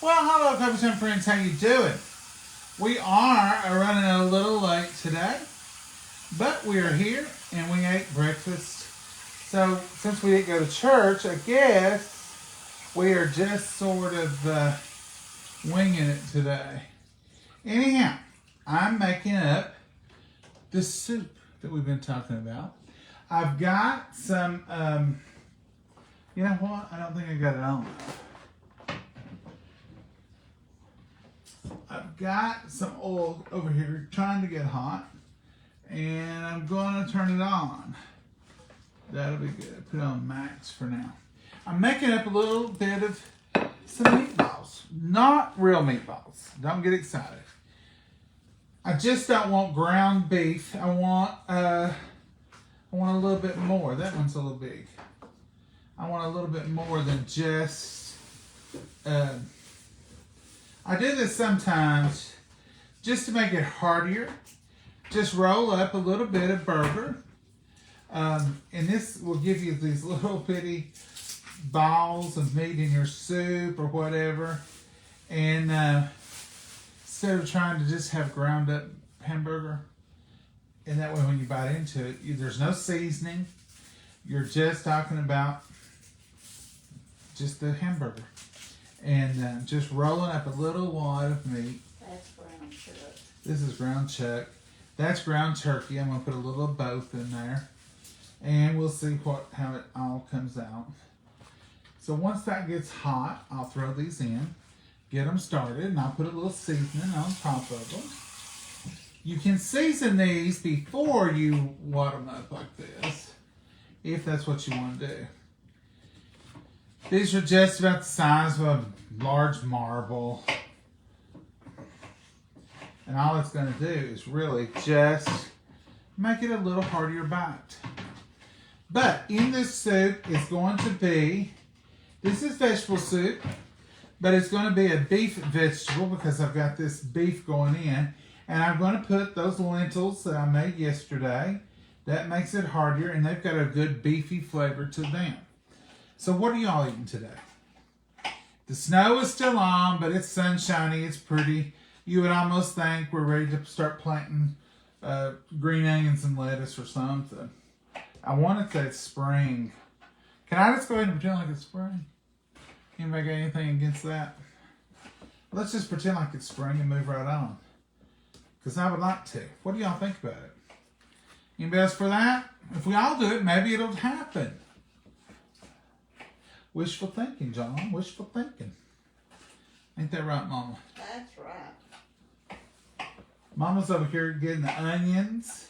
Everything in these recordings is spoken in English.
Well, hello, Coffee Time friends. How you doing? We are running a little late today, but we are here and we ate breakfast. So since we didn't go to church, I guess we are just sort of winging it today. Anyhow, I'm making up the soup that we've been talking about. I've got some, you know what? I don't think I got it on. I've got some oil over here trying to get hot, and I'm going to turn it on. That'll be good. Put it on max for now. I'm making up a little bit of some meatballs. Not real meatballs. Don't get excited. I just don't want ground beef. I want a little bit more. That one's a little big. I want a little bit more than just... I do this sometimes just to make it heartier. Just roll up a little bit of burger. And this will give you these little bitty balls of meat in your soup or whatever. And instead of trying to just have ground up hamburger. And that way when you bite into it, there's no seasoning. You're just talking about just the hamburger. And just rolling up a little wad of meat. That's ground chuck. This is ground chuck. That's ground turkey. I'm going to put a little of both in there. And we'll see how it all comes out. So once that gets hot, I'll throw these in. Get them started. And I'll put a little seasoning on top of them. You can season these before you wad them up like this. If that's what you want to do. These are just about the size of a large marble. And all it's going to do is really just make it a little heartier bite. But in this soup is going to be, this is vegetable soup, but it's going to be a beef vegetable because I've got this beef going in. And I'm going to put those lentils that I made yesterday. That makes it heartier and they've got a good beefy flavor to them. So what are y'all eating today? The snow is still on, but it's sunshiny, it's pretty. You would almost think we're ready to start planting green onions and lettuce or something. I want to say it's spring. Can I just go ahead and pretend like it's spring? Anybody got anything against that? Let's just pretend like it's spring and move right on. Because I would like to. What do y'all think about it? Anybody else for that? If we all do it, maybe it'll happen. Wishful thinking, John. Wishful thinking. Ain't that right, Mama? That's right. Mama's over here getting the onions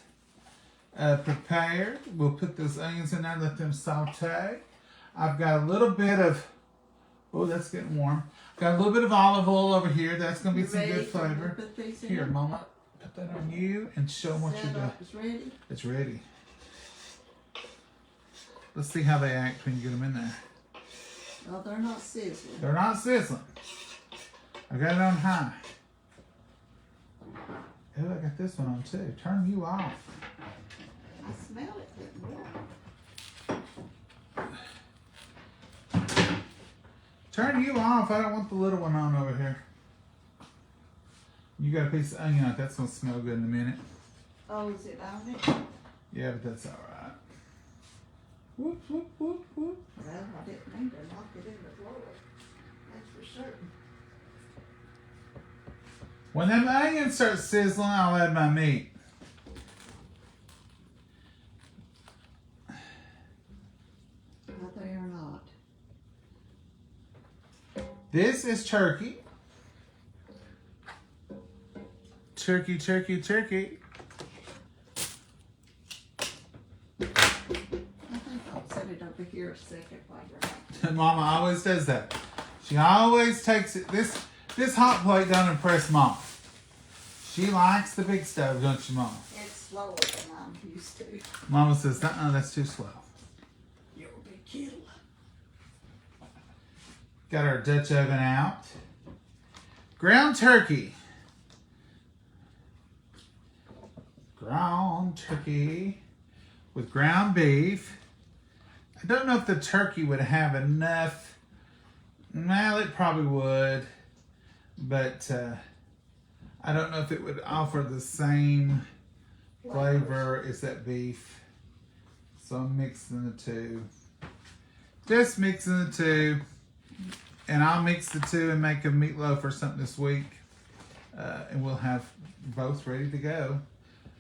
prepared. We'll put those onions in there, let them saute. I've got a little bit of, oh, that's getting warm. Got a little bit of olive oil over here. That's going to be some good flavor. Here, Mama, put that on you and show them what you're doing. It's ready? It's ready. Let's see how they act when you get them in there. Well, they're not sizzling. They're not sizzling. I got it on high. Oh, I got this one on too. Turn you off. I smell it getting warm. Turn you off. I don't want the little one on over here. You got a piece of onion on it. That's going to smell good in a minute. Oh, is it on it? Yeah, but that's all right. Whoop, whoop, whoop, whoop. Well, I didn't mean to knock it in the floor. That's for certain. When them onions start sizzling, I'll add my meat. But they are not. This is turkey. Turkey, turkey, turkey. Set it over here a second while Mama always does that. She always takes it. This hot plate don't impress Mom. She likes the big stove, don't you, Mama? it's slower than I'm used to. Mama says, that's too slow. You're a big kid. Got our Dutch oven out. Ground turkey. Ground turkey with ground beef. I don't know if the turkey would have enough. Well, it probably would. but I don't know if it would offer the same flavor as that beef. So I'm mixing the two. Just mixing the two. And I'll mix the two and make a meatloaf or something this week. And we'll have both ready to go.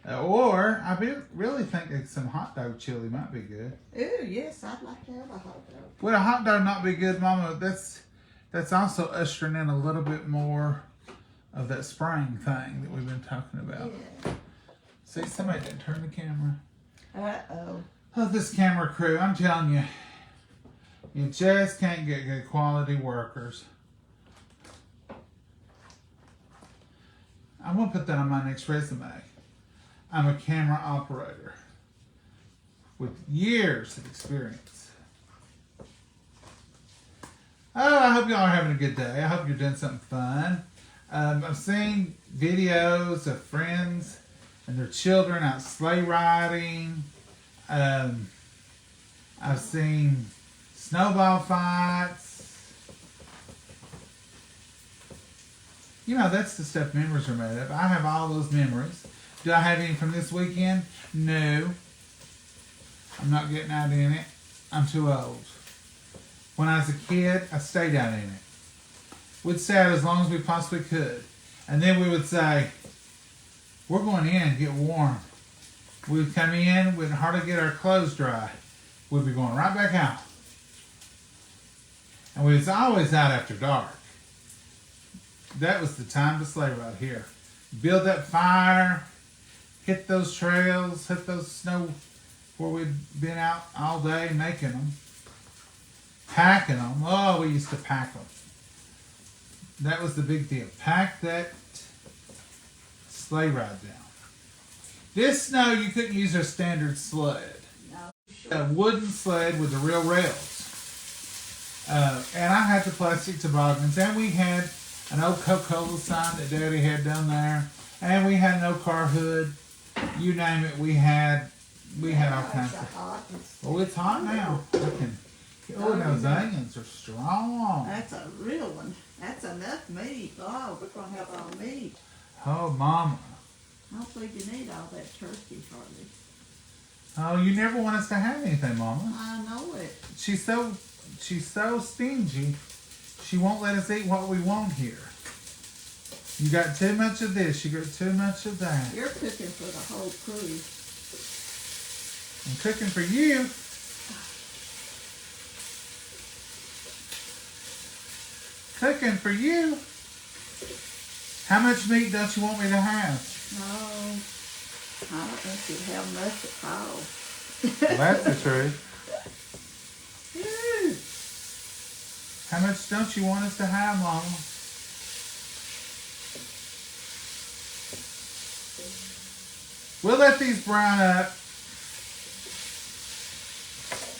Or I really think that some hot dog chili might be good. Oh, yes, I'd like to have a hot dog. Would a hot dog not be good, Mama? That's also ushering in a little bit more of that spring thing that we've been talking about. Yeah. See, somebody didn't turn the camera. Uh-oh. Oh, this camera crew, I'm telling you, you just can't get good quality workers. I'm going to put that on my next resume. I'm a camera operator with years of experience. Oh, I hope y'all are having a good day. I hope you're doing something fun. I've seen videos of friends and their children out sleigh riding. I've seen snowball fights. You know, that's the stuff memories are made of. I have all those memories. Do I have any from this weekend? No. I'm not getting out in it. I'm too old. When I was a kid, I stayed out in it. We'd stay out as long as we possibly could. And then we would say, we're going in and get warm. We would come in, we'd hardly get our clothes dry. We'd be going right back out. And we was always out after dark. That was the time to sleigh ride here. Build that fire, hit those trails, hit those snow where we'd been out all day making them. Packing them. Oh, we used to pack them. That was the big deal. Pack that sleigh ride down. This snow, you couldn't use a standard sled. No. A wooden sled with the real rails. And I had the plastic toboggans. And we had an old Coca-Cola sign that Daddy had down there. And we had no car hood. You name it, we had all kinds of. Oh, it's hot now. Oh, those onions are strong. That's a real one. That's enough meat. Oh, we're going to have all meat. Oh, Mama. I don't think you need all that turkey, hardly. Oh, you never want us to have anything, Mama. I know it. She's so stingy. She won't let us eat what we want here. You got too much of this. You got too much of that. You're cooking for the whole crew. I'm cooking for you. Cooking for you. How much meat don't you want me to have? No, I don't think you'd have much at all. Well, that's the truth. How much don't you want us to have, Mama? We'll let these brown up.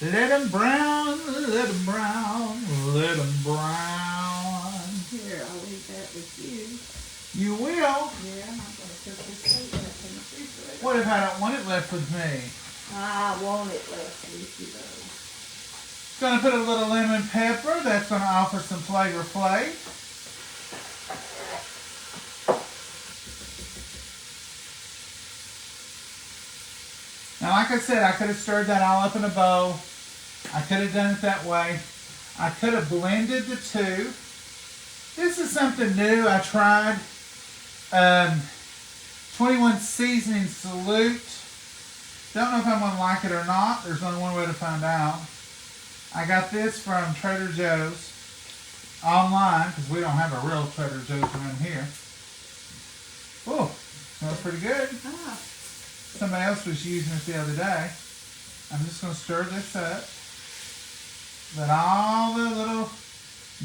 Let them brown, let them brown, let them brown. Here, I'll leave that with you. You will? Yeah, I'm going to cook this steak up in the refrigerator. What if I don't want it left with me? I want it left with you, though. Gonna put a little lemon pepper. That's gonna offer some flavor. Now, like I said, I could have stirred that all up in a bowl. I could have done it that way. I could have blended the two. This is something new I tried. 21 Seasoning Salute. Don't know if I'm going to like it or not. There's only one way to find out. I got this from Trader Joe's online because we don't have a real Trader Joe's around here. Oh, smells pretty good. Ah. Somebody else was using it the other day. I'm just going to stir this up. Let all the little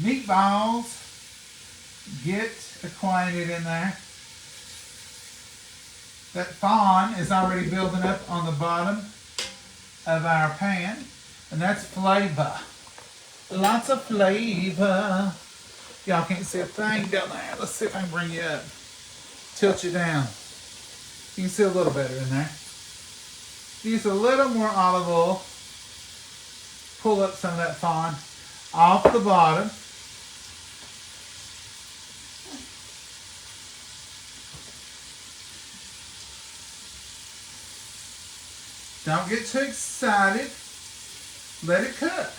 meatballs get acquainted in there. That fawn is already building up on the bottom of our pan. And that's flavor. Lots of flavor. Y'all can't see a thing down there. Let's see if I can bring you up. Tilt you down. You can see a little better in there. Use a little more olive oil. Pull up some of that fawn off the bottom. Don't get too excited. Let it cook.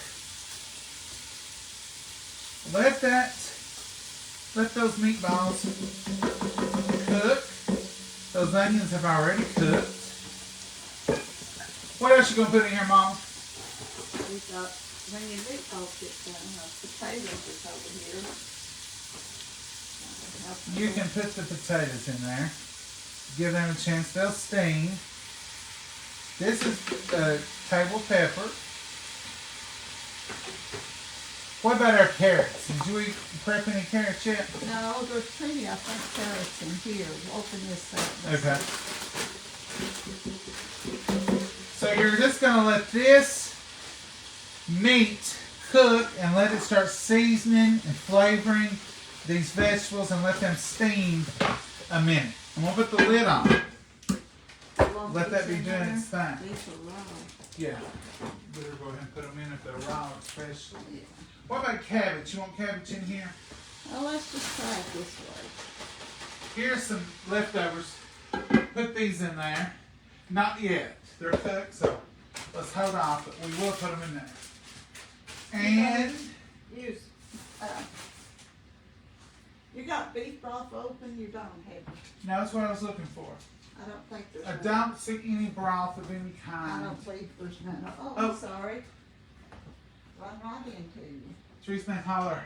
Let those meatballs cook. Those onions have already cooked. What else you gonna put in here, Mom? We've got, when your meatballs get done, potatoes is over here. You can put the potatoes in there. Give them a chance. They'll steam. This is table pepper. What about our carrots? Did you prep any carrots yet? No, there's plenty, I think, carrots in here. Open this up. Okay. So you're just going to let this meat cook and let it start seasoning and flavoring these vegetables and let them steam a minute. And we'll put the lid on. Let that be doing its thing. These are raw. Yeah. Better go ahead and put them in if they're raw, especially. Yeah. What about cabbage? You want cabbage in here? Well, let's just try it this way. Here's some leftovers. Put these in there. Not yet. They're cooked, so let's hold off, but we will put them in there. And you got beef broth open? You don't have it. no, that's what I was looking for. I don't think there's I don't see any broth of any I kind. don't believe there's none. Oh, Oh. I'm sorry. Run right into you. Trees may holler.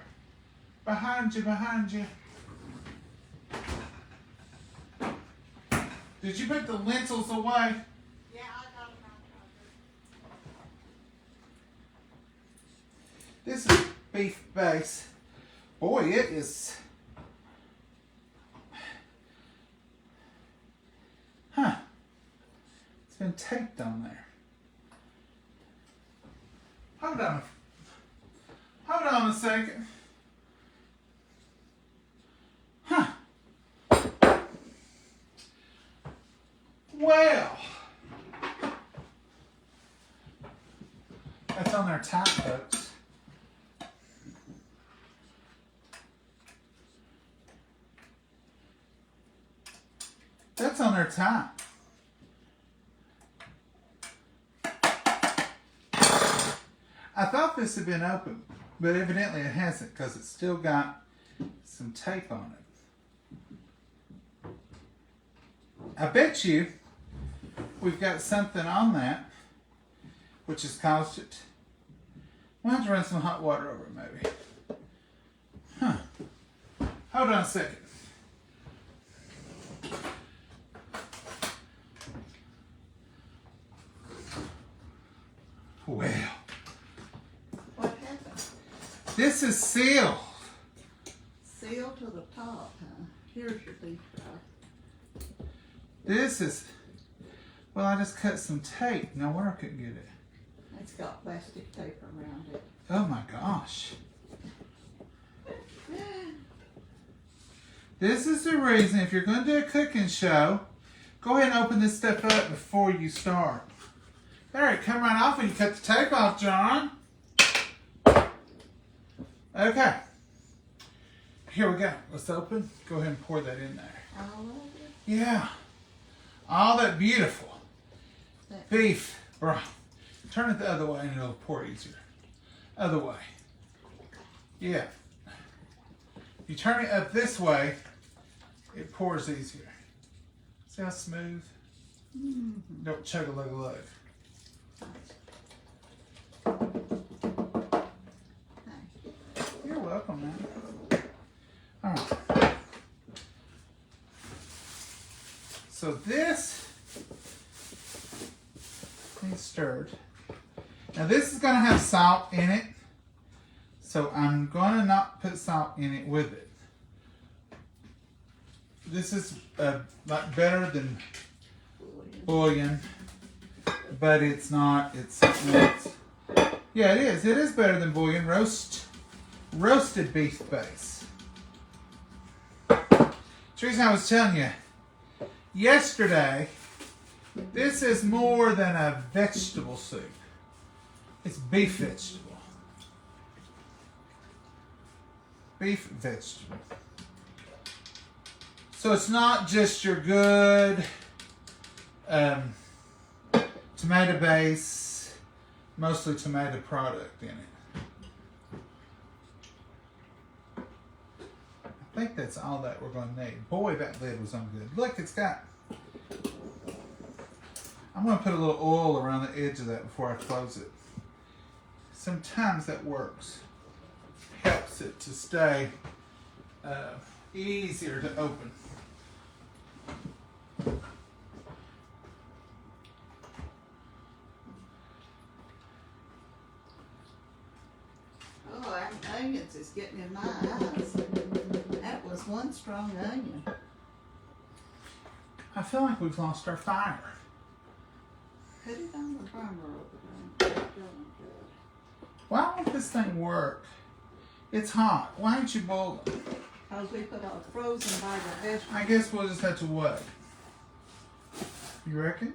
Behind you, behind you. Did you put the lentils away? Yeah, I got them out. This is beef base. Boy, it is. Huh. It's been taped on there. Hold on. Hold on a second. Huh. Well. That's on there tight, folks. That's on there tight. I thought this had been open, but evidently it hasn't because it's still got some tape on it. I bet you we've got something on that which has caused it. We'll have to run some hot water over it maybe. Huh. Hold on a second. Well. What happened? This is sealed. Sealed to the top, huh? Here's your beef broth. This is, well, I just cut some tape. No wonder I couldn't get it. It's got plastic tape around it. Oh my gosh. This is the reason, if you're going to do a cooking show, go ahead and open this stuff up before you start. There, it come right off when you cut the tape off, John. Okay. Here we go. Let's open. Go ahead and pour that in there. All of it? Yeah. All that beautiful beef broth. Turn it the other way and it'll pour easier. Other way. Yeah. You turn it up this way, it pours easier. See how smooth? Mm-hmm. Don't chug a lug a lug. You're welcome, man. All right. So this is stirred. Now this is going to have salt in it, so I'm going to not put salt in it with it. This is like better than bouillon, but it's not. It's yeah, it is. It is better than bouillon. Roasted beef base. Teresa, I was telling you yesterday, this is more than a vegetable soup. It's beef vegetable. Beef vegetable. So it's not just your good tomato base, mostly tomato product in it. I think that's all that we're going to need. Boy, that lid was on good. Look, it's got... I'm going to put a little oil around the edge of that before I close it. Sometimes that works. Helps it to stay easier to open. Oh, our onions is getting in my eyes. That was one strong onion. I feel like we've lost our fire. Put it on the burner over there. Why won't this thing work? It's hot. Why don't you boil it? Because we put a frozen bag of vegetables. I guess we'll just have to wait. You reckon?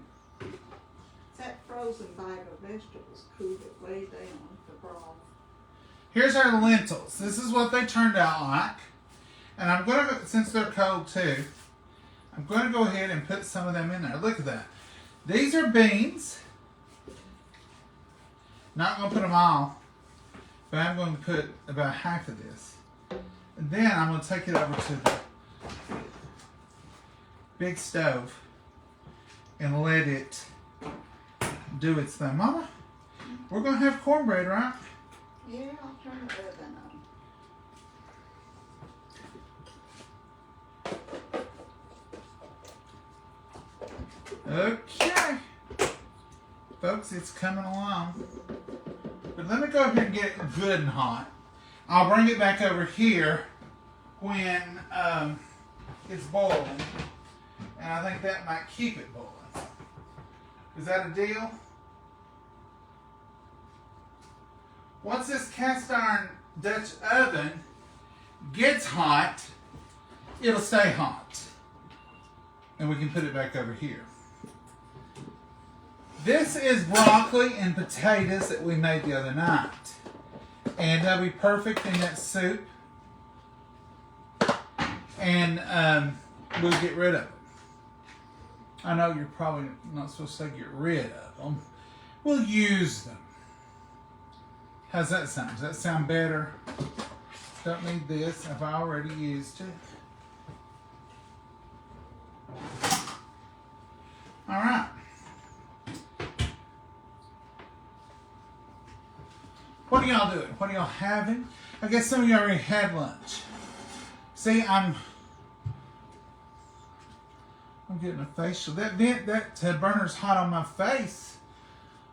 That frozen bag of vegetables cooled it way down the broth. Here's our lentils. This is what they turned out like. And I'm going to, since they're cold too, I'm going to go ahead and put some of them in there. Look at that. These are beans. Not going to put them all, but I'm going to put about half of this. And then I'm going to take it over to the big stove and let it do its thing. Mama, we're going to have cornbread, right? Yeah, I'll turn the oven on. Okay. Folks, it's coming along. But let me go ahead and get it good and hot. I'll bring it back over here when it's boiling. And I think that might keep it boiling. Is that a deal? Once this cast iron Dutch oven gets hot, it'll stay hot. And we can put it back over here. This is broccoli and potatoes that we made the other night. And that'll be perfect in that soup. And we'll get rid of it. I know you're probably not supposed to say get rid of them. We'll use them. How's that sound? Does that sound better? Don't need this. I've already used it. All right. What are y'all doing? What are y'all having? I guess some of you already had lunch. See, I'm getting a facial. That burner's hot on my face.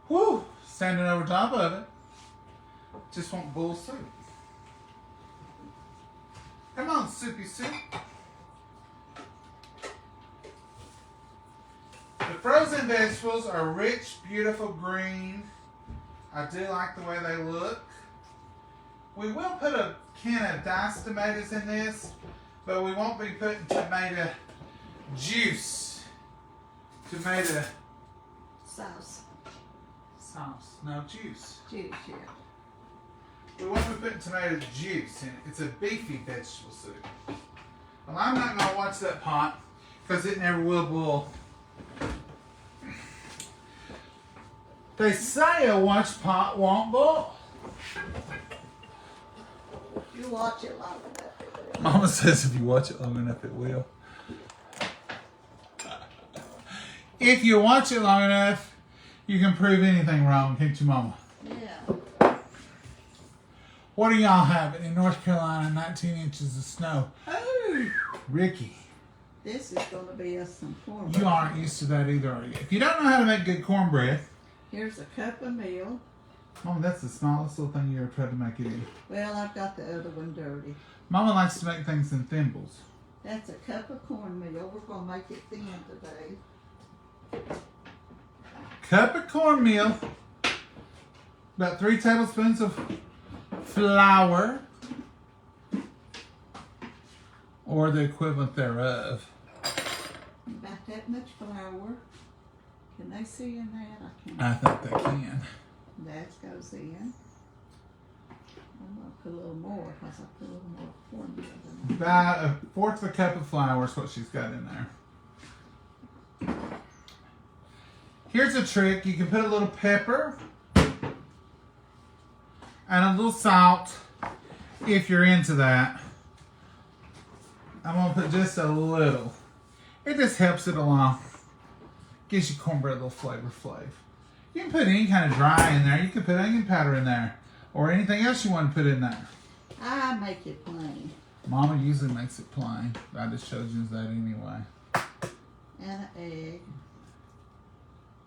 Whew, standing over top of it. Just want bowl soup. Come on, soupy soup. The frozen vegetables are rich, beautiful green. I do like the way they look. We will put a can of diced tomatoes in this, but we won't be putting tomato juice. Tomato Sauce. No, juice. Juice, yeah. We won't be putting tomato juice in it. It's a beefy vegetable soup. Well, I'm not going to watch that pot because it never will boil. They say a watch pot won't boil. You watch it long enough. Mama says if you watch it long enough, it will. If you watch it long enough, you can prove anything wrong, can't you, Mama? Yeah. What are y'all having in North Carolina? 19 inches of snow. Oh, Ricky, this is going to be us some cornbread. you aren't used to that either, are you? If you don't know how to make good cornbread, Here's a cup of meal. Mama, that's the smallest little thing you ever tried to make it in. Well, I've got the other one dirty. Mama likes to make things in thimbles. That's a cup of cornmeal. We're going to make it thin today. Cup of cornmeal. About 3 tablespoons of flour. Or the equivalent thereof. About that much flour. Can they see in that? I can't. I think they can. That goes in. I'm going to put a little more because I put a little more cornmeal in there. About 1/4 of a cup of flour is what she's got in there. Here's a trick. You can put a little pepper and a little salt if you're into that. I'm going to put just a little. It just helps it along. Gives your cornbread a little flavor. You can put any kind of dry in there. You can put onion powder in there. Or anything else you want to put in there. I make it plain. Mama usually makes it plain. I just showed you that anyway. And an egg.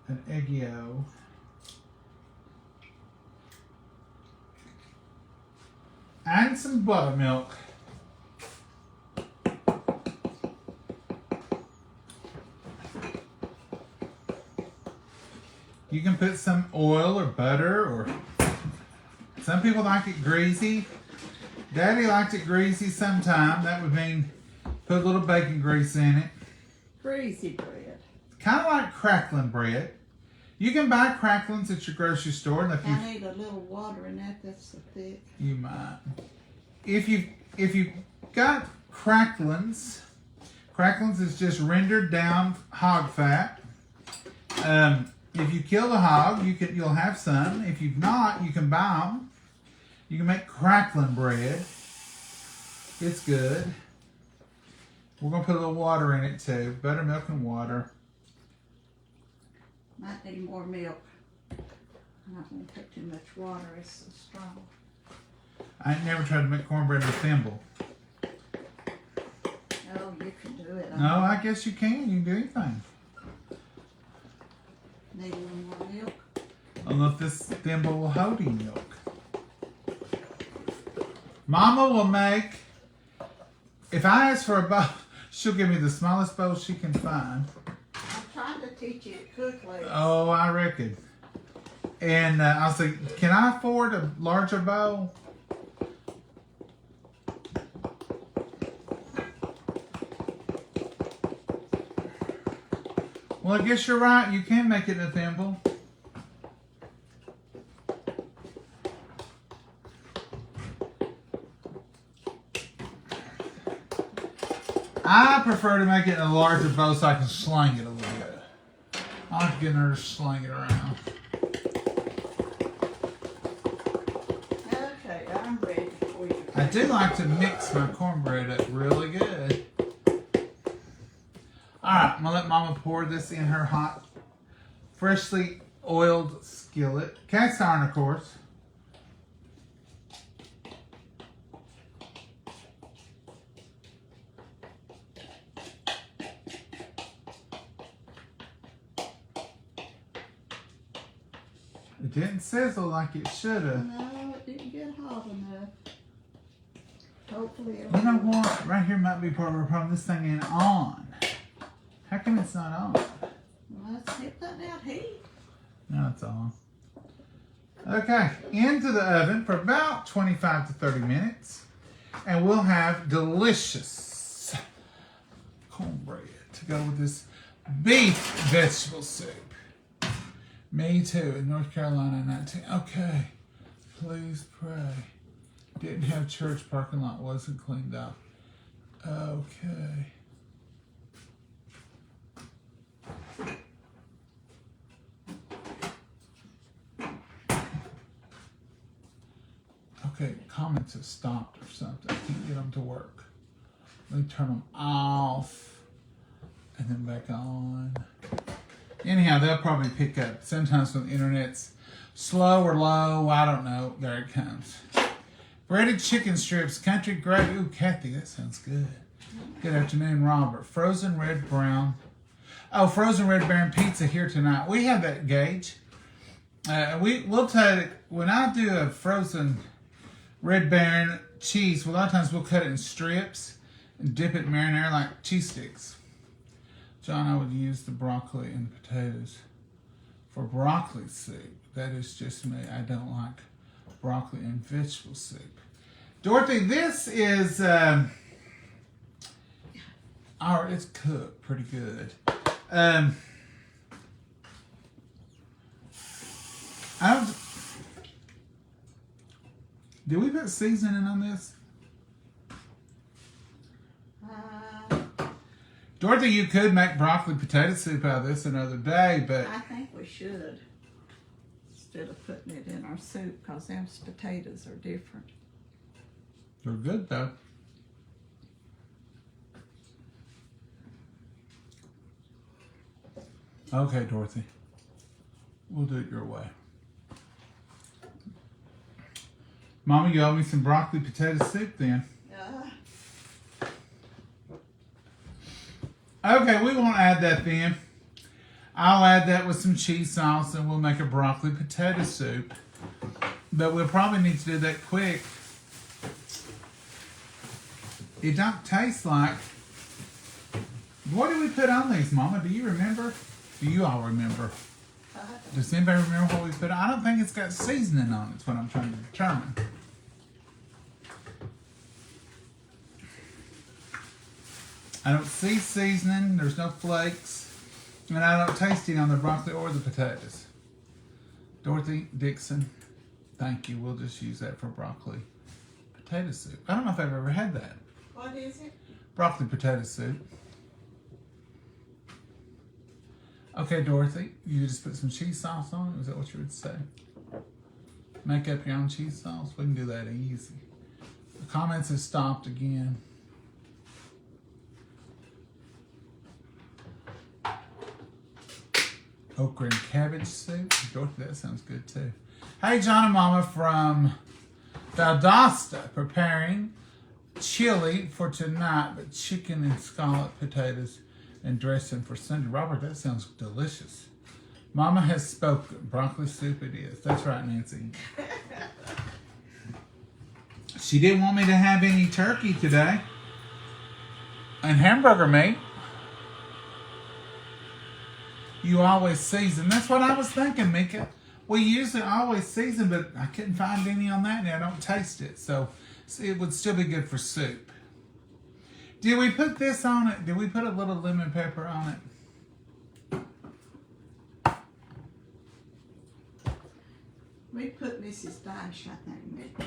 An egg yolk. And some buttermilk. You can put some oil or butter, or some people like it greasy. Daddy liked it greasy sometime. That would mean put a little bacon grease in it. Greasy bread. Kind of like crackling bread. You can buy cracklings at your grocery store. And if I need a little water in that. That's so thick. You might. If you got cracklings is just rendered down hog fat. If you kill the hog, you'll have some. If you've not, you can buy them. You can make crackling bread. It's good. We're gonna put a little water in it too. Buttermilk and water. Might need more milk. I'm not going to put too much water. It's so strong. I ain't never tried to make cornbread with a thimble. Oh, you can do it. No, I guess you can. You can do anything. Need a little more milk. I don't know if this thimble will hold any milk. Mama will make, if I ask for a bowl, she'll give me the smallest bowl she can find. I'm trying to teach you to cook later. Oh, I reckon. And I'll say, can I afford a larger bowl? Well, I guess you're right. You can make it in a thimble. I prefer to make it in a larger bowl so I can sling it a little bit. I like getting her to sling it around. Okay, I'm ready for you. I do like to mix my cornbread up really good. Alright, I'm going to let Mama pour this in her hot, freshly oiled skillet. Cast iron, of course. It didn't sizzle like it should have. No, it didn't get hot enough. Hopefully it'll... You know what? Right here might be part of our problem. This thing ain't on. How come it's not on? Well, let's hit that out heat. No, it's on. Okay, into the oven for about 25 to 30 minutes. And we'll have delicious cornbread to go with this beef vegetable soup. Me too, in North Carolina 19. Okay, please pray. Didn't have church, parking lot wasn't cleaned up. Okay. Okay, comments have stopped or something. I can't get them to work. Let me turn them off and then back on. Anyhow, they'll probably pick up. Sometimes when the internet's slow or low, I don't know. There it comes. Breaded chicken strips, country gravy. Ooh, Kathy, that sounds good. Good afternoon, Robert. Frozen red brown. Oh, frozen red baron pizza here tonight. We have that, Gage. We'll take, when I do a frozen red baron cheese, well, a lot of times we'll cut it in strips and dip it in marinara like cheese sticks. John, I would use the broccoli and the potatoes for broccoli soup. That is just me. I don't like broccoli and vegetable soup. Dorothy, this is, it's cooked pretty good. Did we put seasoning on this? Dorothy, you could make broccoli potato soup out of this another day, but I think we should. Instead of putting it in our soup, because them potatoes are different. they're good though. Okay, Dorothy. We'll do it your way. Mama, you owe me some broccoli potato soup then. Okay, we won't add that then. I'll add that with some cheese sauce and we'll make a broccoli potato soup. But we'll probably need to do that quick. It don't taste like... What did we put on these, Mama? Do you remember? Do you all remember? Does anybody remember what we put on? I don't think it's got seasoning on it. That's what I'm trying to determine. I don't see seasoning. There's no flakes. And I don't taste it on the broccoli or the potatoes. Dorothy Dixon, thank you. We'll just use that for broccoli potato soup. I don't know if I've ever had that. What is it? Broccoli potato soup. Okay, Dorothy, you just put some cheese sauce on it? Is that what you would say? Make up your own cheese sauce? We can do that easy. The comments have stopped again. Okra and cabbage soup. Dorothy, that sounds good too. Hey, John and Mama from Valdosta preparing chili for tonight, but chicken and scallop potatoes and dressing for Sunday. Robert, that sounds delicious. Mama has spoken. Broccoli soup it is. That's right, Nancy. She didn't want me to have any turkey today. And hamburger meat. You always season. That's what I was thinking, Mika. We usually always season, but I couldn't find any on that and I don't taste it. So it would still be good for soup. Did we put this on it? Did we put a little lemon pepper on it? We put Mrs. Dash, I think, Mick.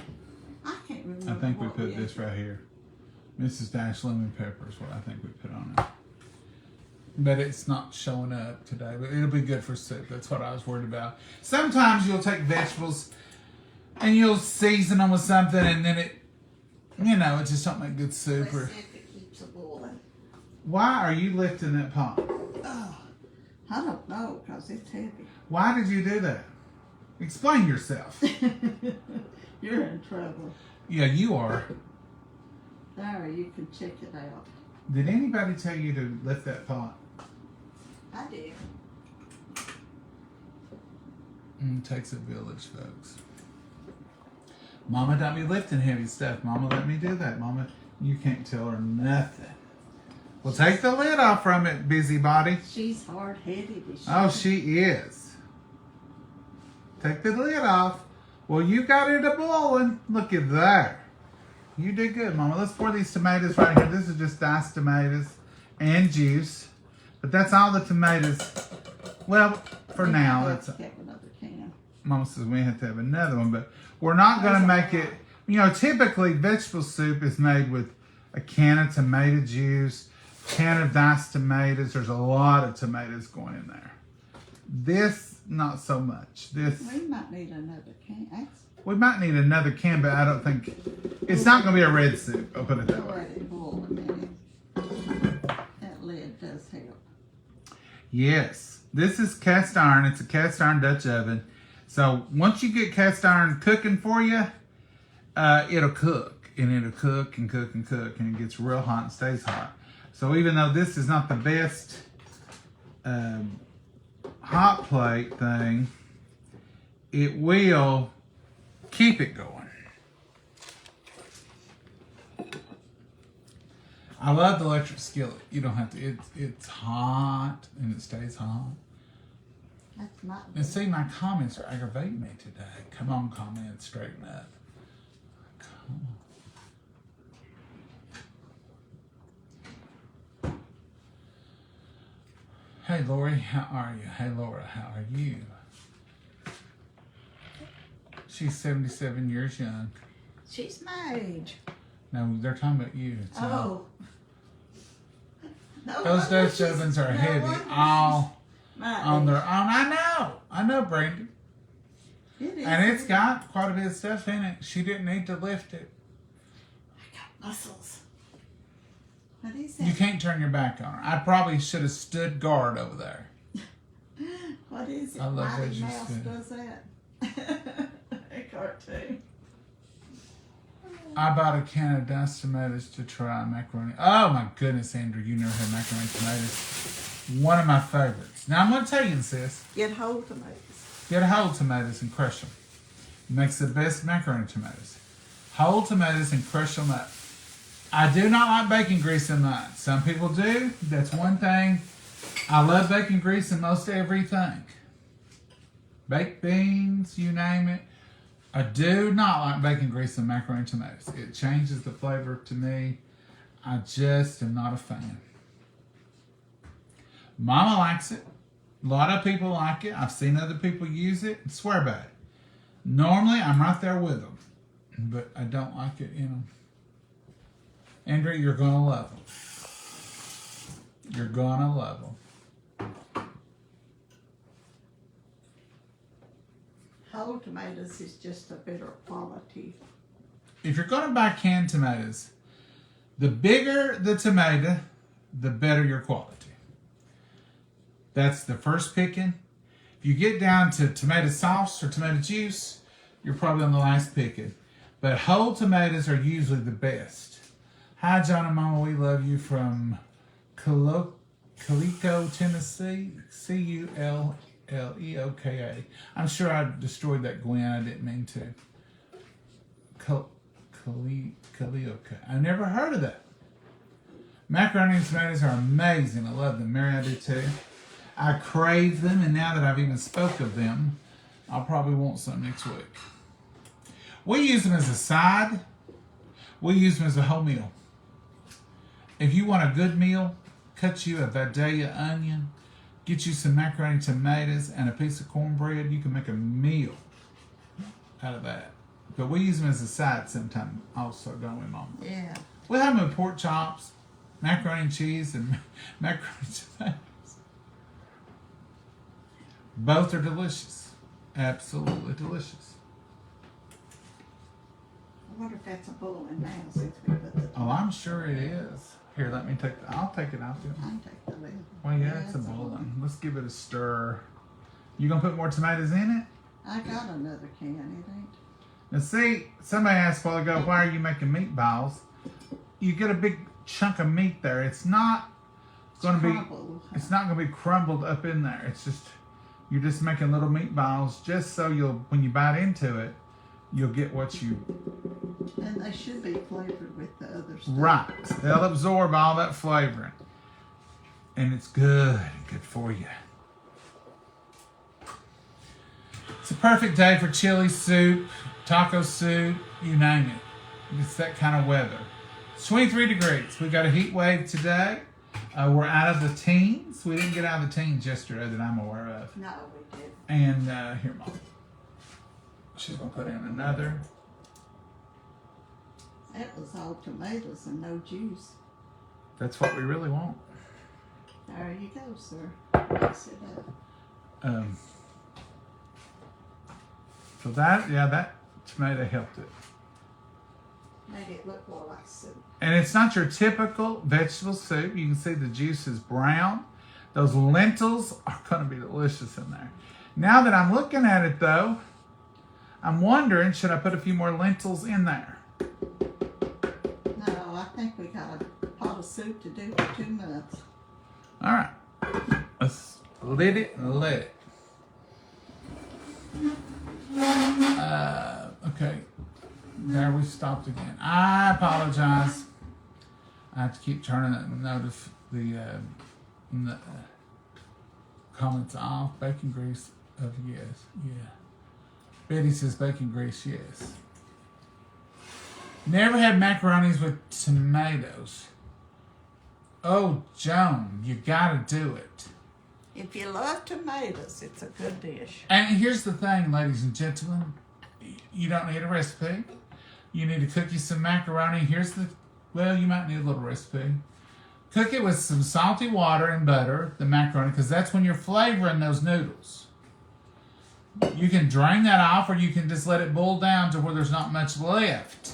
I can't remember. I think we put this right here. Mrs. Dash lemon pepper is what I think we put on it. But it's not showing up today. But it'll be good for soup. That's what I was worried about. Sometimes you'll take vegetables and you'll season them with something and then it, you know, it just don't make good soup. Let's see if it keeps a boiling. Why are you lifting that pot? Oh, I don't know, because it's heavy. Why did you do that? Explain yourself. You're in trouble. Yeah, you are. There, you can check it out. Did anybody tell you to lift that pot? I did. It takes a village, folks. Mama, don't be lifting heavy stuff. Mama, let me do that. Mama, you can't tell her nothing. Well, take the lid off from it, busybody. She's hard-headed. Oh, she is. Take the lid off. Well, you got it a boiling. Look at that. You did good, Mama. Let's pour these tomatoes right here. This is just diced tomatoes and juice. But that's all the tomatoes. Well, for now, that's... Have another can. Mama says we have to have another one, but we're not going to make it... You know, typically vegetable soup is made with a can of tomato juice, can of diced tomatoes. There's a lot of tomatoes going in there. This, not so much. This... We might need another can. We might need another can, but I don't think... It's not going to be a red soup. I'll put it that way. Let it boil a minute. That lid does help. Yes. This is cast iron. It's a cast iron Dutch oven. So once you get cast iron cooking for you, it'll cook. And it'll cook and cook and cook. And it gets real hot and stays hot. So even though this is not the best hot plate thing, it will keep it going. I love the electric skillet. You don't have to, it's hot and it stays hot. That's not And see, my comments are aggravating me today. Come on, comments, straighten up. Come on. Hey, Lori, how are you? Hey, Laura, how are you? She's 77 years young. She's my age. No, they're talking about you. So. Oh. No Those wonder Dutch she's- ovens are no heavy wonder all My on their age. own. I know, Brandy. It is. And it's got quite a bit of stuff in it. She didn't need to lift it. I got muscles. What is that? You can't turn your back on her. I probably should have stood guard over there. What is it? I love Mighty what you Mouse said. does that. A cartoon. I bought a can of diced tomatoes to try macaroni. Oh my goodness, Andrew, you never had macaroni tomatoes. One of my favorites. Now I'm going to tell you, sis. Get whole tomatoes. Get whole tomatoes and crush them. It makes the best macaroni tomatoes. Whole tomatoes and crush them up. I do not like bacon grease in mine. Some people do. That's one thing. I love bacon grease in most everything. Baked beans, you name it. I do not like bacon grease in macaroni tomatoes. It changes the flavor to me. I just am not a fan. Mama likes it. A lot of people like it. I've seen other people use it and swear by it. Normally, I'm right there with them. But I don't like it, you know. Andrew, you're going to love them. You're going to love them. Whole tomatoes is just a better quality. If you're going to buy canned tomatoes, the bigger the tomato, the better your quality. That's the first picking. If you get down to tomato sauce or tomato juice, you're probably on the last picking. But whole tomatoes are usually the best. Hi, John and Mama. We love you from Calico, Tennessee. Culleoka. I'm sure I destroyed that Gwen. I didn't mean to. Culleoka. I never heard of that. Macaroni and tomatoes are amazing. I love them. Mary, I do too. I crave them, and now that I've even spoke of them, I'll probably want some next week. We use them as a side. We use them as a whole meal. If you want a good meal, cut you a Vidalia onion, get you some macaroni and tomatoes and a piece of cornbread. You can make a meal out of that. But we use them as a side sometimes also, don't we, Mom? Yeah. We have them with pork chops, macaroni and cheese, and macaroni and tomatoes. Both are delicious. Absolutely delicious. I wonder if that's a boiling now since we put the. Oh, I'm sure it is. Here, let me take I'll take it out there. I can take the lid. Well, yeah, it's a boiling. Let's give it a stir. You gonna put more tomatoes in it? I got another can, it ain't. Now see, somebody asked a while ago, why are you making meatballs? You get a big chunk of meat there. It's not gonna be it's not gonna be crumbled up in there. It's just you're just making little meatballs just so when you bite into it, you'll get what you And they should be flavored with the other stuff. right. They'll absorb all that flavoring. And it's good for you. It's a perfect day for chili soup, taco soup, you name it. It's that kind of weather. It's 23 degrees. We got a heat wave today. We're out of the teens. We didn't get out of the teens yesterday that I'm aware of. No, we did. And here, Mom. She's going to put in another. That was all tomatoes and no juice. That's what we really want. There you go, sir. Mix it up. So that tomato helped it. Made it look more like soup. And it's not your typical vegetable soup. You can see the juice is brown. Those lentils are going to be delicious in there. Now that I'm looking at it, though, I'm wondering, should I put a few more lentils in there? No, I think we got a pot of soup to do for 2 months. All right. Let's lid it and let it. Okay. There we stopped again. I apologize. I have to keep turning the comments off. Bacon grease of yes. Yeah. Betty says bacon grease, yes. Never had macaronis with tomatoes. Oh, Joan, you gotta do it. If you love tomatoes, it's a good dish. And here's the thing, ladies and gentlemen. You don't need a recipe. You need to cook you some macaroni. You might need a little recipe. Cook it with some salty water and butter, the macaroni, because that's when you're flavoring those noodles. You can drain that off, or you can just let it boil down to where there's not much left.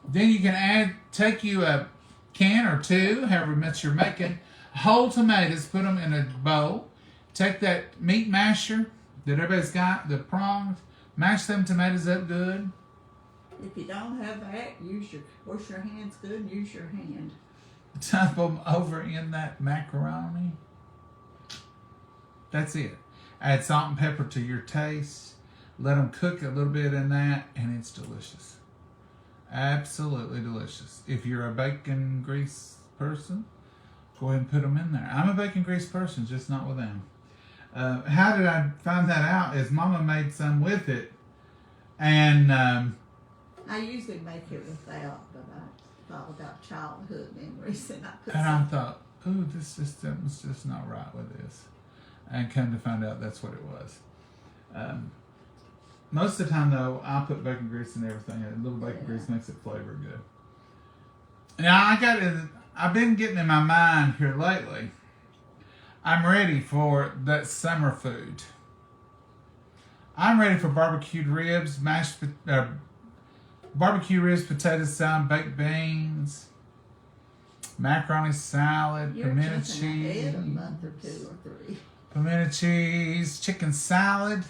Then you can take you a can or two, however much you're making, whole tomatoes, put them in a bowl. Take that meat masher that everybody's got, the prongs, mash them tomatoes up good. If you don't have that, wash your hands good and use your hand. Dump them over in that macaroni. That's it. Add salt and pepper to your taste. Let them cook a little bit in that, and it's delicious. Absolutely delicious. If you're a bacon grease person, go ahead and put them in there. I'm a bacon grease person, just not with them. How did I find that out? Is Mama made some with it, and I usually make it without, but I thought about childhood memories and I put I some. thought, ooh, this system's just not right with this. And come to find out that's what it was. Most of the time, though, I'll put bacon grease in everything. A little bacon grease makes it flavor good. Now, I've been getting in my mind here lately. I'm ready for that summer food. I'm ready for barbecued ribs, barbecue ribs, potato salad, baked beans, macaroni salad, You're pimento jumping ahead cheese, a month or two or three. pimento cheese, chicken salad,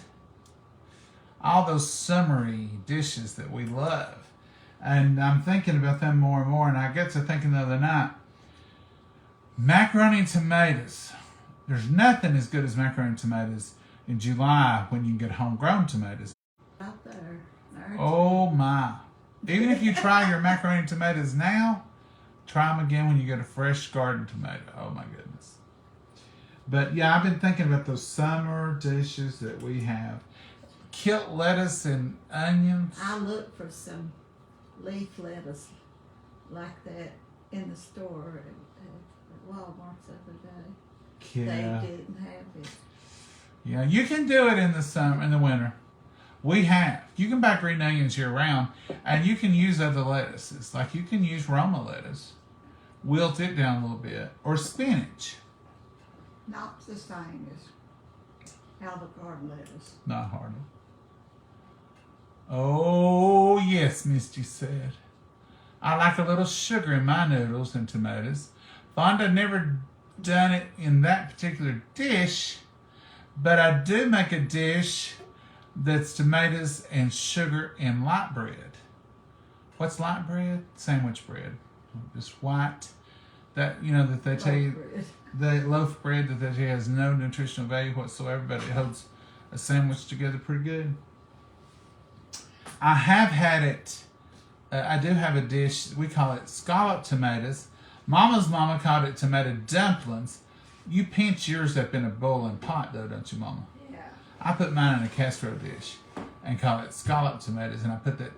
all those summery dishes that we love. And I'm thinking about them more and more, and I got to thinking the other night, macaroni and tomatoes. There's nothing as good as macaroni and tomatoes in July when you can get homegrown tomatoes. Out there. Oh my. Even if you try your macaroni and tomatoes now, try them again when you get a fresh garden tomato. Oh my goodness. But yeah, I've been thinking about those summer dishes that we have. Kilt lettuce and onions. I looked for some leaf lettuce like that in the store at Walmart the other day. Yeah. They didn't have it. Yeah, you can do it in the summer, in the winter. We have. You can buy green onions year round, and you can use other lettuces. Like you can use Roma lettuce, wilt it down a little bit, or spinach. Not the same as Olive Garden lettuce. Not hardly. Oh, yes, Misty said. I like a little sugar in my noodles and tomatoes. Fonda never done it in that particular dish, but I do make a dish that's tomatoes and sugar and light bread. What's light bread? Sandwich bread. Just white. That, you know, that they tell you, the loaf bread that they tell you has no nutritional value whatsoever, but it holds a sandwich together pretty good. I have had it, I do have a dish, we call it scallop tomatoes. Mama's mama called it tomato dumplings. You pinch yours up in a boiling pot though, don't you, Mama? Yeah. I put mine in a casserole dish and call it scallop tomatoes, and I put that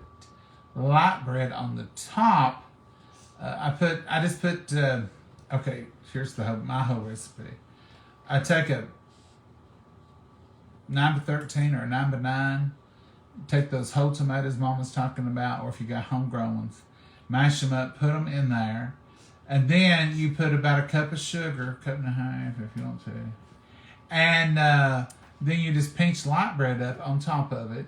light bread on the top. I just put, okay, here's my whole recipe. I take a 9x13 or a 9x9, take those whole tomatoes Mama's talking about, or if you got homegrown ones, mash them up, put them in there, and then you put about a cup of sugar, cup and a half if you want to, and then you just pinch light bread up on top of it,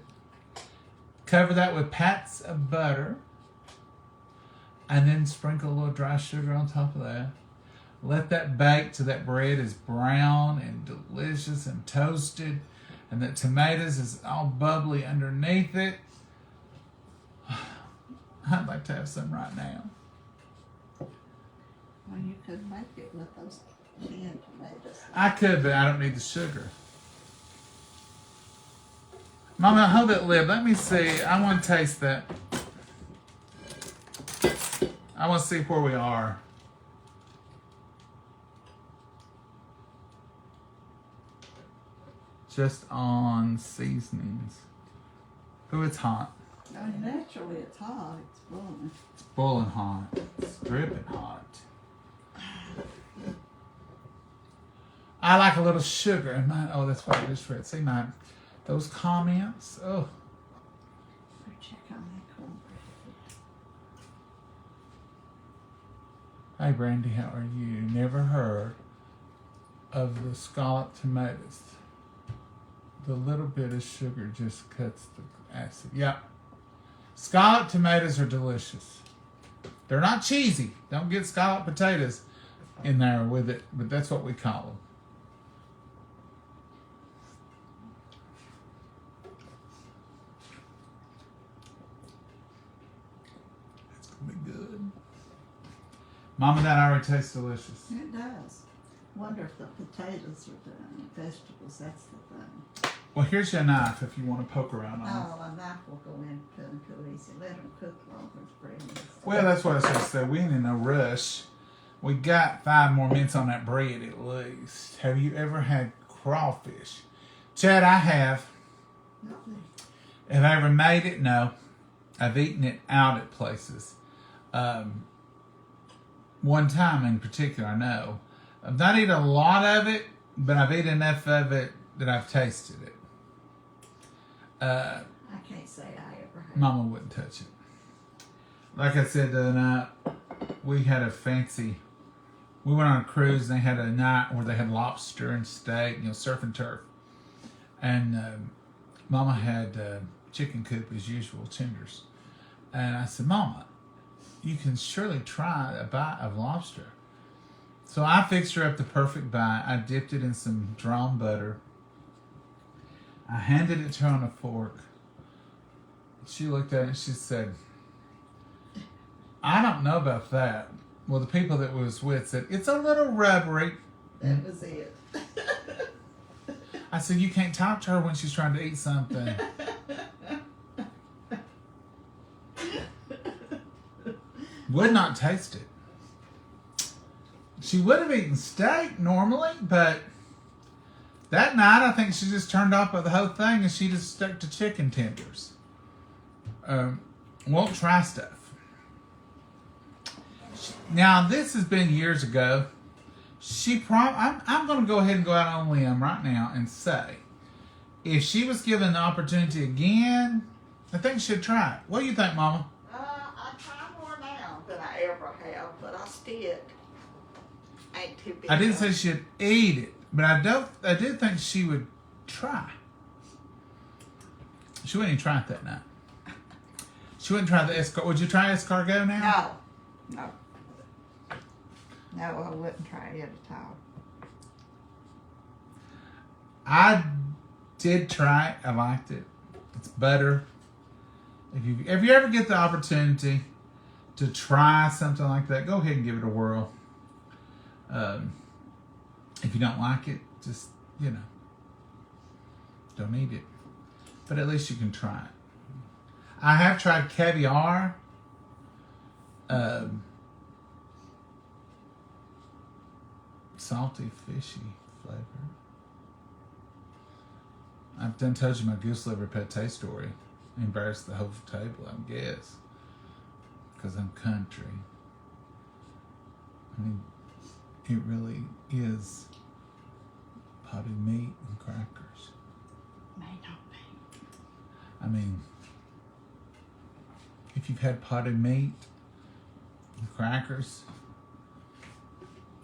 cover that with pats of butter, and then sprinkle a little dry sugar on top of that. Let that bake till that bread is brown and delicious and toasted, and that tomatoes is all bubbly underneath it. I'd like to have some right now. Well, you could make it with those canned tomatoes. I could, but I don't need the sugar. Mama, hold that lid. Let me see. I want to taste that. I want to see where we are. Just on seasonings. Oh, it's hot. Naturally, it's hot. It's boiling. It's boiling hot. It's dripping hot. I like a little sugar in mine. Oh, that's why I just read. See those comments. Oh, Check on that cornbread. Hey Brandy, how are you? Never heard of the scalloped tomatoes. The little bit of sugar just cuts the acid. Yep. Scalloped tomatoes are delicious. They're not cheesy. Don't get scalloped potatoes in there with it, but that's what we call them. It's going to be good. Mama, that already tastes delicious. It does. Wonder if the potatoes are done. Vegetables, that's the thing. Well, here's your knife if you want to poke around on it. Oh, a knife will go in and put them too easy. Let them cook longer. Well, that's what I was going to say. We ain't in no rush. We got 5 more minutes on that bread at least. Have you ever had crawfish? Chad, I have. Nothing. Have I ever made it? No. I've eaten it out at places. One time in particular, I know. I've not eaten a lot of it, but I've eaten enough of it that I've tasted it. I can't say I ever have. Mama wouldn't touch it. Like I said the other night, we had a fancy. We went on a cruise and they had a night where they had lobster and steak, surf and turf. And Mama had chicken coop as usual, tenders. And I said, Mama, you can surely try a bite of lobster. So I fixed her up the perfect bite. I dipped it in some drawn butter. I handed it to her on a fork. She looked at it and she said, I don't know about that. Well, the people that was with said, it's a little rubbery. That was it. I said, you can't talk to her when she's trying to eat something. Would not taste it. She would have eaten steak normally, but that night I think she just turned off by the whole thing and she just stuck to chicken tenders. Won't try stuff. Now, this has been years ago. I'm going to go ahead and go out on a limb right now and say, if she was given the opportunity again, I think she'd try it. What do you think, Mama? I try more now than I ever have, but I still ain't too big. I didn't say she'd eat it, but I did think she would try. She wouldn't even try it that night. She wouldn't try the escargot. Would you try escargot now? No. No, I wouldn't try it at all. I did try it. I liked it. It's butter. If you ever get the opportunity to try something like that, go ahead and give it a whirl. If you don't like it, just, don't eat it. But at least you can try it. I have tried caviar. Salty, fishy flavor. I've done told you my goose liver pate story. Embarrassed the whole table, I guess. Because I'm country. I mean, it really is potted meat and crackers. May not be. I mean, if you've had potted meat and crackers,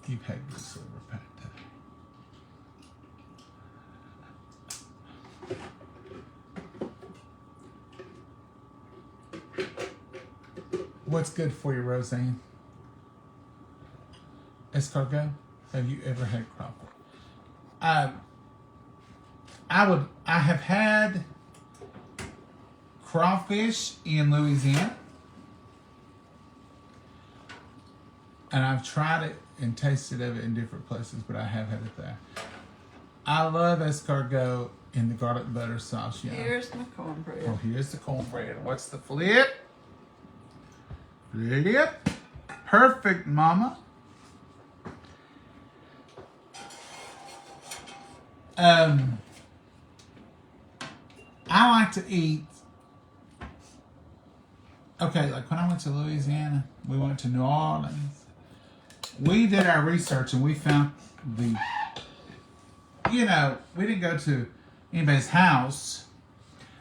you've had goose liver pate. What's good for you, Roseanne? Escargot? Have you ever had crawfish? I have had crawfish in Louisiana. And I've tried it and tasted of it in different places, but I have had it there. I love escargot in the garlic butter sauce. Here's my cornbread. Oh, here's the cornbread. What's the flip? Flip. Perfect, Mama. I like to eat. Okay, like when I went to Louisiana, we went to New Orleans. We did our research and we found we didn't go to anybody's house,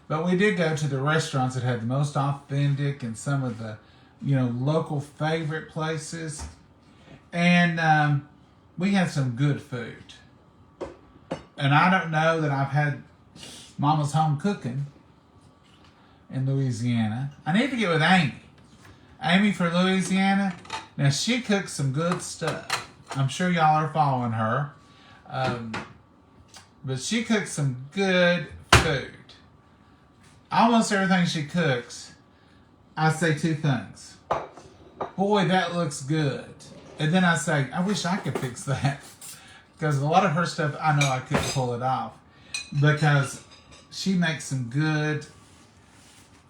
but we did go to the restaurants that had the most authentic and some of the, local favorite places. And we had some good food. And I don't know that I've had Mama's home cooking in Louisiana. I need to get with Amy. Amy from Louisiana. Now, she cooks some good stuff. I'm sure y'all are following her. But she cooks some good food. Almost everything she cooks, I say two things. Boy, that looks good. And then I say, I wish I could fix that. Because a lot of her stuff, I know I couldn't pull it off. Because she makes some good,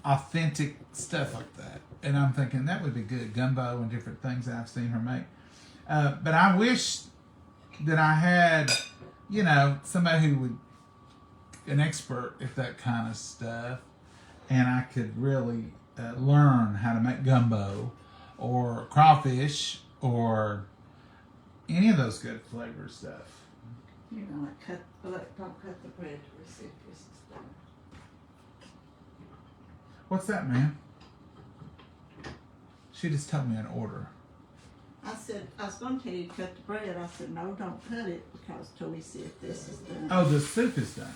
authentic stuff like that. And I'm thinking that would be good. Gumbo and different things that I've seen her make. But I wish that I had, you know, somebody who would, an expert at that kind of stuff. And I could really learn how to make gumbo or crawfish or any of those good flavor stuff. You know, don't cut the bread to receive this stuff. What's that, man? She just told me an order. I said, I was going to tell you to cut the bread. I said, no, don't cut it because till we see if this is done. Oh, the soup is done.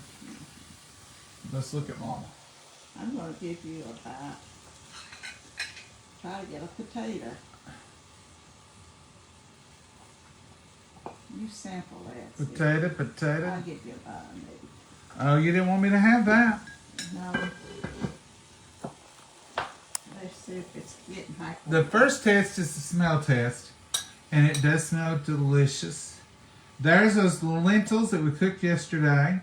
Let's look at Mama. I'm going to give you a bite. Try to get a potato. You sample that. see. Potato. I'll give you a bite maybe. Oh, you didn't want me to have that? No. Let's see if it's getting high. The first test is the smell test, and it does smell delicious. There's those lentils that we cooked yesterday.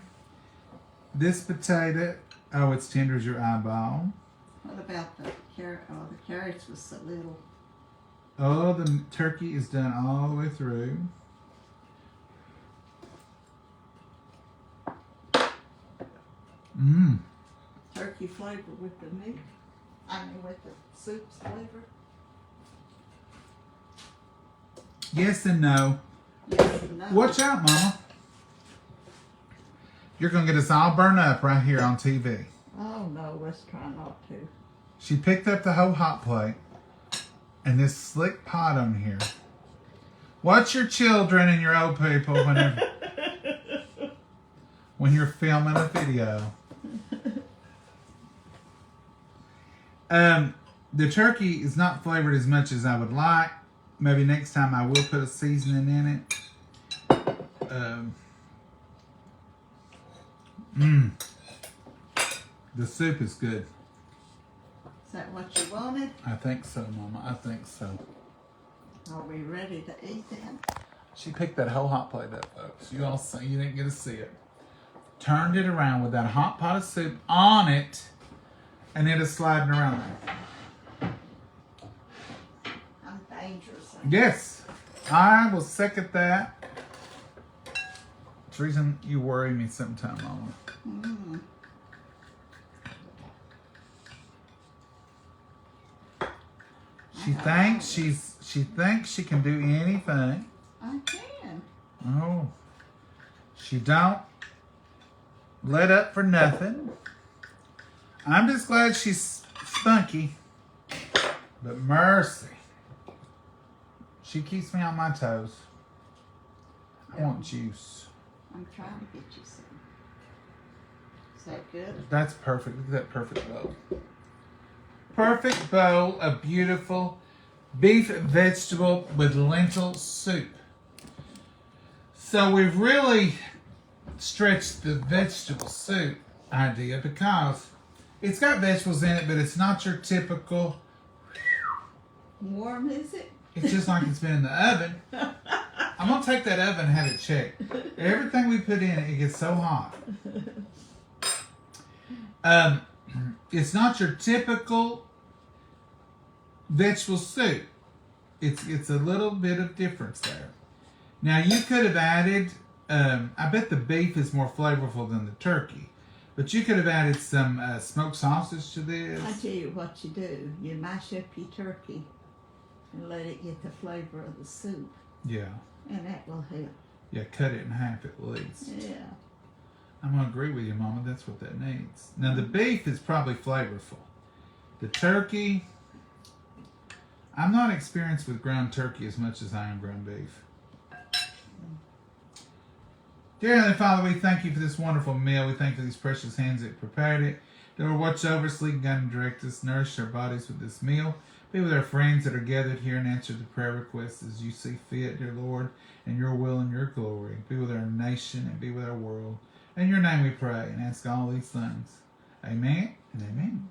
This potato, oh, it's tender as your eyeball. What about the carrot? Oh, the carrots was so little. Oh, the turkey is done all the way through. Mmm. Turkey flavor with the meat. I mean, with the soup's flavor. Yes and no. Yes and no. Watch out, Mama. You're going to get us all burned up right here on TV. Oh no, let's try not to. She picked up the whole hot plate and this slick pot on here. Watch your children and your old people when you're filming a video. The turkey is not flavored as much as I would like. Maybe next time I will put a seasoning in it. The soup is good. Is that what you wanted? I think so, Mama. I think so. Are we ready to eat then? She picked that whole hot plate up, folks. You all see, you didn't get to see it. Turned it around with that hot pot of soup on it, and it is sliding around there. I'm dangerous. Yes, I will second that. It's the reason you worry me sometime, Mama. Mm. She thinks she can do anything. I can. Oh, she don't let up for nothing. I'm just glad she's spunky, but mercy, she keeps me on my toes. I want juice. I'm trying to get you some. Is that good? That's perfect. Look at that perfect bowl. Perfect bowl of beautiful beef vegetable with lentil soup. So we've really stretched the vegetable soup idea because it's got vegetables in it, but it's not your typical. Warm, is it? It's just like it's been in the oven. I'm going to take that oven and have it checked. Everything we put in it gets so hot. It's not your typical vegetable soup. It's a little bit of difference there. Now you could have added, I bet the beef is more flavorful than the turkey, but you could have added some smoked sausage to this. I tell you what you do. You mash up your turkey and let it get the flavor of the soup, Yeah. and that will help. Yeah, cut it in half at least. Yeah. I'm going to agree with you, Mama. That's what that needs. Now, the beef is probably flavorful. The turkey, I'm not experienced with ground turkey as much as I am ground beef. Dear Heavenly Father, we thank you for this wonderful meal. We thank you for these precious hands that prepared it. Lord, watch over us, lead, guide, and direct us. Nourish our bodies with this meal. Be with our friends that are gathered here and answer the prayer requests as you see fit, dear Lord, in your will and your glory. Be with our nation and be with our world. In your name we pray and ask all these things. Amen and amen.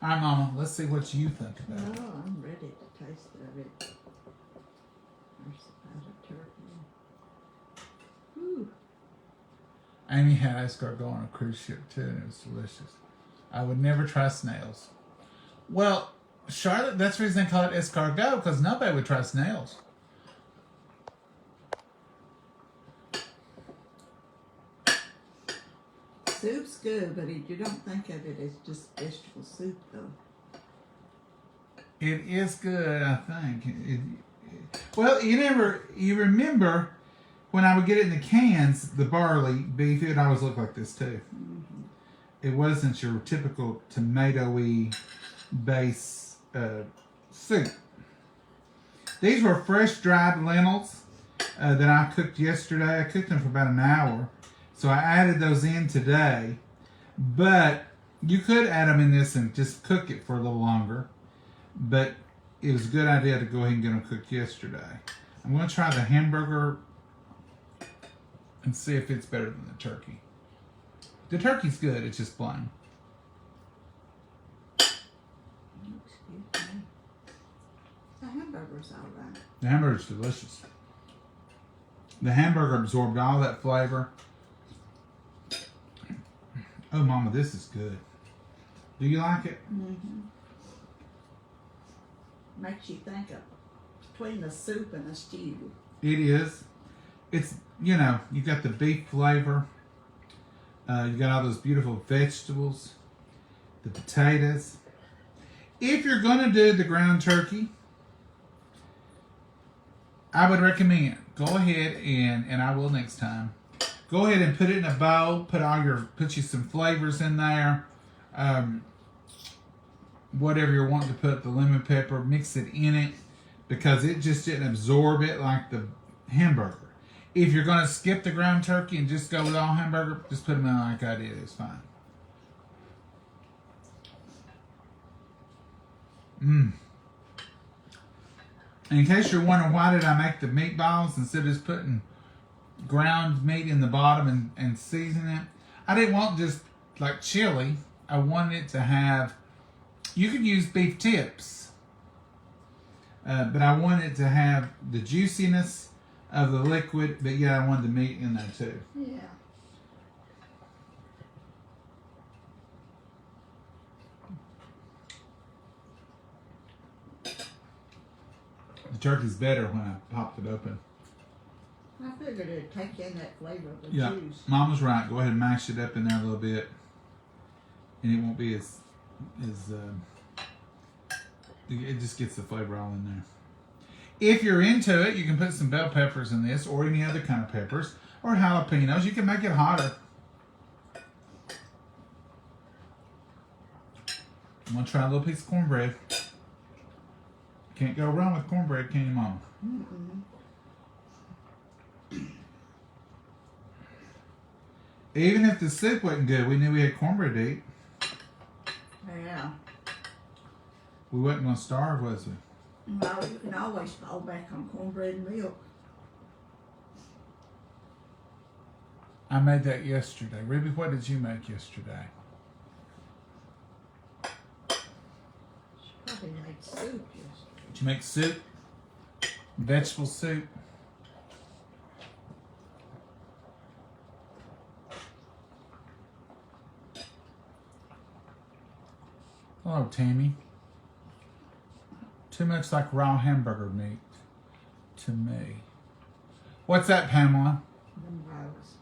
All right, Mama, let's see what you think about it. Oh, I'm ready to taste of it. There's about a turkey. Ooh. Amy had escargot on a cruise ship too, and it was delicious. I would never try snails. Well, Charlotte, that's the reason they call it escargot, because nobody would try snails. Soup's good, but you don't think of it as just vegetable soup, though. It is good, I think. Well, you remember when I would get it in the cans, the barley beef, it would always look like this too. Mm-hmm. It wasn't your typical tomato-y base soup. These were fresh dried lentils that I cooked yesterday. I cooked them for about an hour. So I added those in today. But you could add them in this and just cook it for a little longer. But it was a good idea to go ahead and get them cooked yesterday. I'm going to try the hamburger and see if it's better than the turkey. The turkey's good, it's just plain. Excuse me. The hamburger's all right. The hamburger's delicious. The hamburger absorbed all that flavor. Oh, Mama, this is good. Do you like it? Mm-hmm. Makes you think of between a soup and a stew. It is. It's, you know, you got the beef flavor. You got all those beautiful vegetables. The potatoes. If you're going to do the ground turkey, I would recommend go ahead and I will next time. Go ahead and put it in a bowl. Put you some flavors in there. Whatever you're wanting to put, the lemon pepper, mix it in it because it just didn't absorb it like the hamburger. If you're going to skip the ground turkey and just go with all hamburger, just put them in like I did. It's fine. And in case you're wondering why did I make the meatballs instead of just putting ground meat in the bottom and season it, I didn't want just like chili. I wanted it to have, you could use beef tips, but I wanted it to have the juiciness of the liquid, but yeah, I wanted the meat in there too. Yeah. The turkey's better when I popped it open. I figured it'd take in that flavor of the Yeah, juice. Mama's right. Go ahead and mash it up in there a little bit, and it won't be as it just gets the flavor all in there. If you're into it, you can put some bell peppers in this, or any other kind of peppers, or jalapenos. You can make it hotter. I'm gonna try a little piece of cornbread. Can't go wrong with cornbread, can you, Mama? Mm-mm. Even if the soup wasn't good, we knew we had cornbread to eat. Yeah. We wasn't gonna starve, was we? Well, you can always fall back on cornbread and milk. I made that yesterday. Ruby, what did you make yesterday? She probably made soup yesterday. Did you make soup? Vegetable soup? Hello, Tammy. Too much like raw hamburger meat to me. What's that, Pamela? Them balls.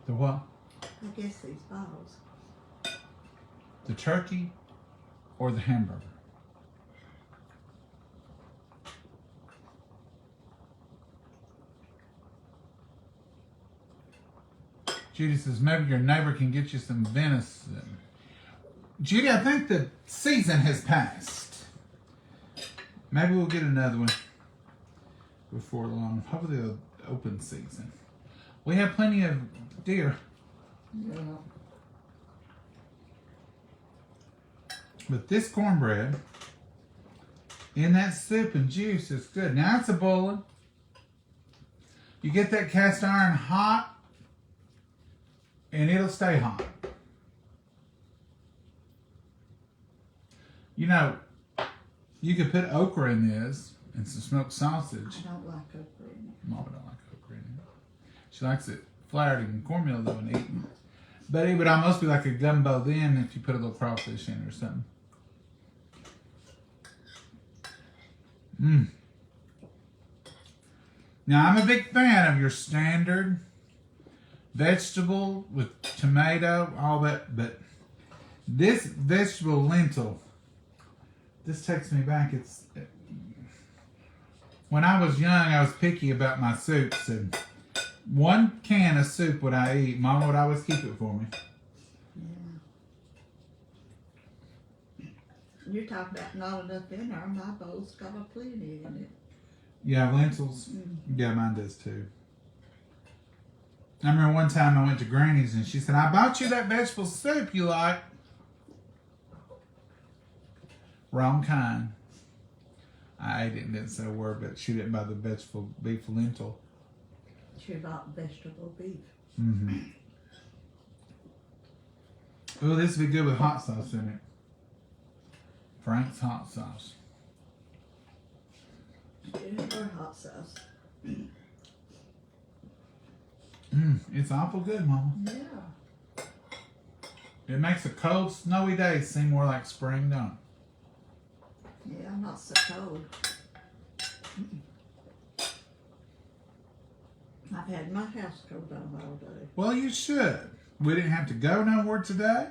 The what? I guess these balls. The turkey or the hamburger? Judy says, maybe your neighbor can get you some venison. Judy, I think the season has passed. Maybe we'll get another one before long. Hopefully the open season. We have plenty of deer. Yeah. But this cornbread in that soup and juice is good. Now it's a boiling. You get that cast iron hot and it'll stay hot. You know, you could put okra in this and some smoked sausage. I don't like okra in it. Mama don't like okra in it. She likes it floured in cornmeal though and eaten. But it would almost be like a gumbo then if you put a little crawfish in or something. Mmm. Now I'm a big fan of your standard vegetable with tomato, all that, but this vegetable lentil, this takes me back. When I was young, I was picky about my soups, and one can of soup would I eat. Mama would always keep it for me. Yeah. You're talking about not enough in there. My bowl's got a plenty in it. Yeah, lentils. Mm-hmm. Yeah, mine does too. I remember one time I went to Granny's and she said, I bought you that vegetable soup you like. Wrong kind. I ate it and didn't say a word, but she didn't buy the vegetable beef lentil. She bought vegetable beef. Mm-hmm. Oh, this would be good with hot sauce in it. Frank's hot sauce. Yeah, or hot sauce. It's awful good, Mama. Yeah. It makes a cold, snowy day seem more like spring, don't it? Yeah, not so cold. I've had my house cold on all day. Well, you should. We didn't have to go nowhere today.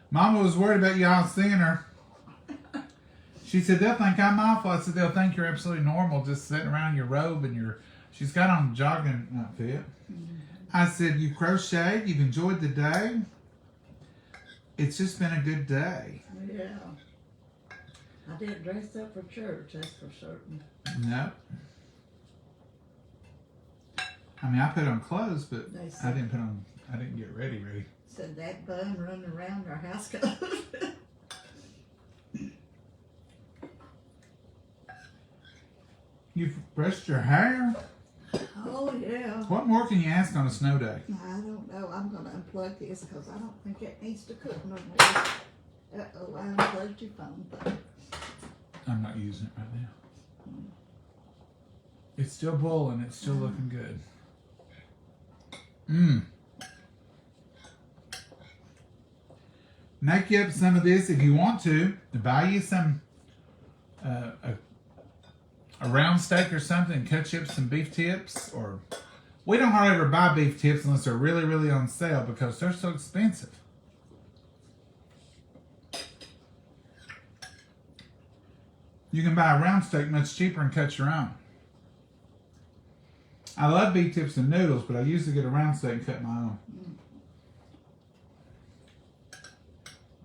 Mama was worried about y'all seeing her. She said, they'll think I'm awful. I said, they'll think you're absolutely normal, just sitting around in your robe and your... She's got on a jogging outfit. I said, you crocheted, you've enjoyed the day. It's just been a good day. Yeah. I didn't dress up for church, that's for certain. No. I mean, I put on clothes, but I didn't get ready. Said that bum running around our house cold. You've brushed your hair? Oh, yeah. What more can you ask on a snow day? I don't know. I'm going to unplug this because I don't think it needs to cook no more. Uh-oh, I unplugged your phone. I'm not using it right now. It's still boiling. It's still looking good. Make you up some of this if you want to. Buy you some a round steak or something. Cut you up some beef tips. Or we don't hardly ever buy beef tips unless they're really, really on sale because they're so expensive. You can buy a round steak much cheaper and cut your own. I love beef tips and noodles, but I usually get a round steak and cut my own.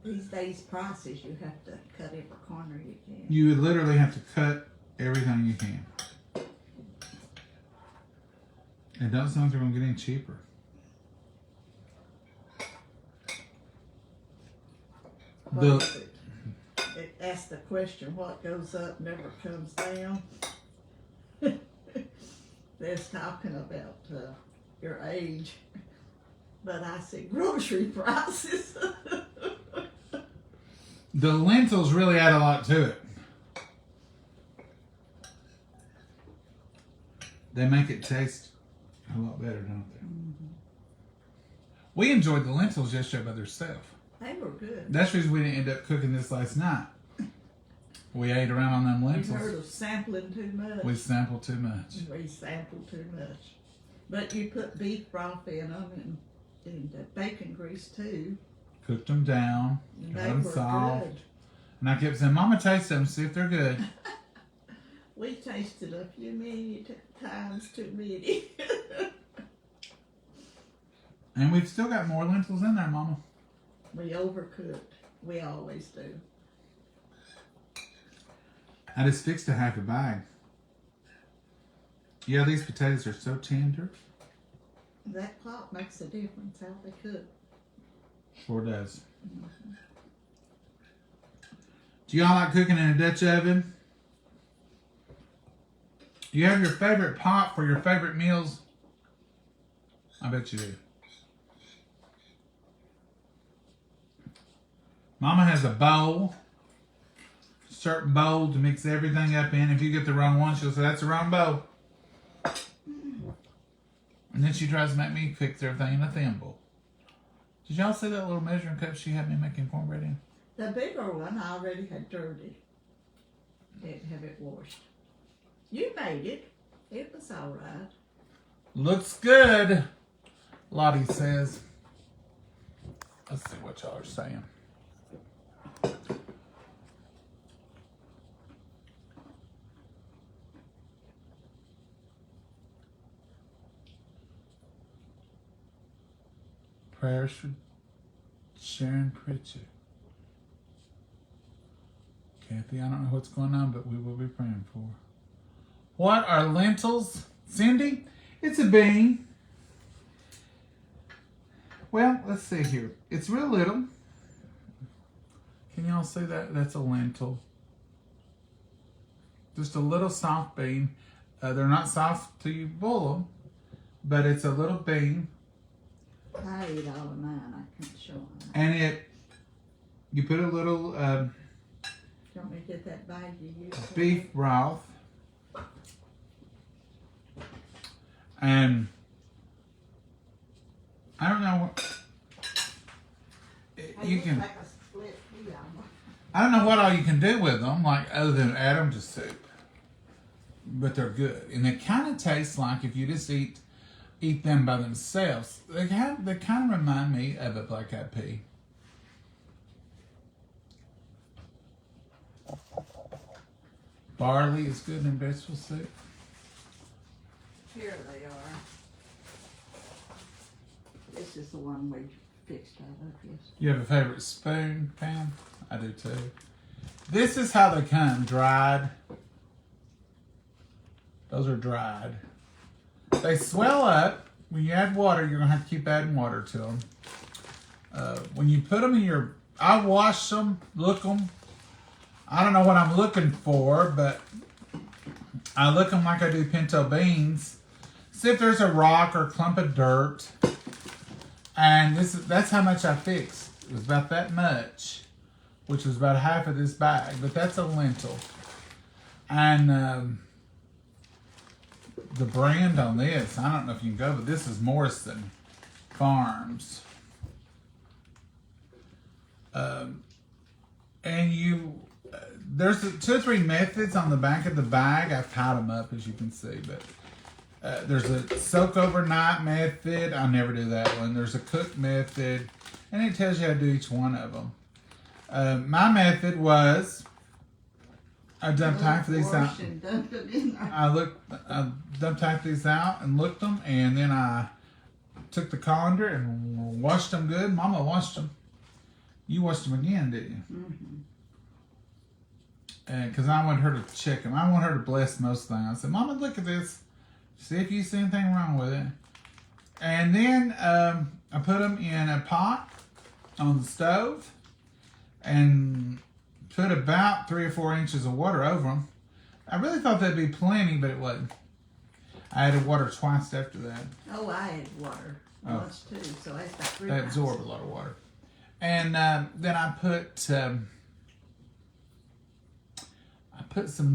These days prices, you have to cut every corner you can. You would literally have to cut everything you can. It doesn't sound like they're going to get any cheaper. It asks the question, what goes up never comes down. They're talking about your age, but I see grocery prices. The lentils really add a lot to it. They make it taste a lot better, don't they? Mm-hmm. We enjoyed the lentils yesterday by themselves. They were good. That's the reason we didn't end up cooking this last night. We ate around on them lentils. You heard of sampling too much. We sampled too much. We sampled too much. But you put beef broth in them and bacon grease too. Cooked them down. And Got they them were soft. good. And I kept saying, Mama, taste them, see if they're good. We tasted a few many times too many. And we've still got more lentils in there, Mama. We overcooked. We always do. I just fixed a half a bag. Yeah, these potatoes are so tender. That pot makes a difference how they cook. Sure does. Do y'all like cooking in a Dutch oven? Do you have your favorite pot for your favorite meals? I bet you do. Mama has a bowl. Certain bowl to mix everything up in. If you get the wrong one, she'll say, that's the wrong bowl. And then she tries to make me fix everything in a thimble. Did y'all see that little measuring cup she had me making cornbread in? The bigger one I already had dirty. Didn't have it washed. You made it. It was all right. Looks good, Lottie says. Let's see what y'all are saying. Prayers for Sharon Pritchett. Kathy, I don't know what's going on, but we will be praying for her. What are lentils? Cindy? It's a bean. Well, let's see here. It's real little. Can y'all see that? That's a lentil. Just a little soft bean. They're not soft till you boil them, but it's a little bean. I eat all of mine. I can't show them. And you put a little Do you want me to get that bag you used? beef broth. And I don't know what you can. Like a split pea almost. I don't know what all you can do with them, like other than add them to soup. But they're good, and they kind of taste like if you just eat them by themselves. They kind of remind me of a black eyed pea. Barley is good in vegetable soup. Here they are. This is the one we fixed out of, yes. You have a favorite spoon, Pam? I do too. This is how they come, dried. Those are dried. They swell up. When you add water, you're going to have to keep adding water to them. When you put them in I wash them, look them. I don't know what I'm looking for, but I look them like I do pinto beans. See if there's a rock or a clump of dirt. And that's how much I fixed. It was about that much, which was about half of this bag. But that's a lentil. And the brand on this, I don't know if you can go, but this is Morrison Farms. And there's 2 or 3 methods on the back of the bag. I've tied them up, as you can see, but there's a soak overnight method. I never do that one. There's a cook method, and it tells you how to do each one of them. My method was I dumped half of these out. I dumped half of these out and looked them, and then I took the colander and washed them good. Mama washed them. You washed them again, didn't you? Mm-hmm. Because I wanted her to check them. I want her to bless most things. I said, Mama, look at this. See if you see anything wrong with it. And then I put them in a pot on the stove and put about 3 or 4 inches of water over them. I really thought that'd be plenty, but it wasn't. I added water twice after that. Oh, I add water once too, so that's about 3 They times. absorb a lot of water. And then I put some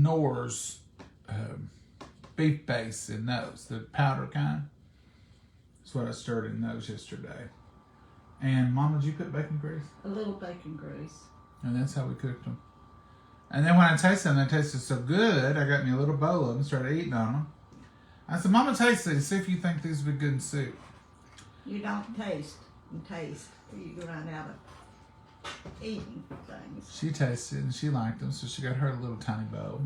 Knorr's beef base in those, the powder kind. That's what I stirred in those yesterday. And Mama, did you put bacon grease? A little bacon grease. And that's how we cooked them. And then when I tasted them, they tasted so good, I got me a little bowl of them and started eating on them. I said, Mama, taste these. See if you think these would be good in soup. You don't taste and taste. You go right out of eating things. She tasted and she liked them, so she got her a little tiny bowl.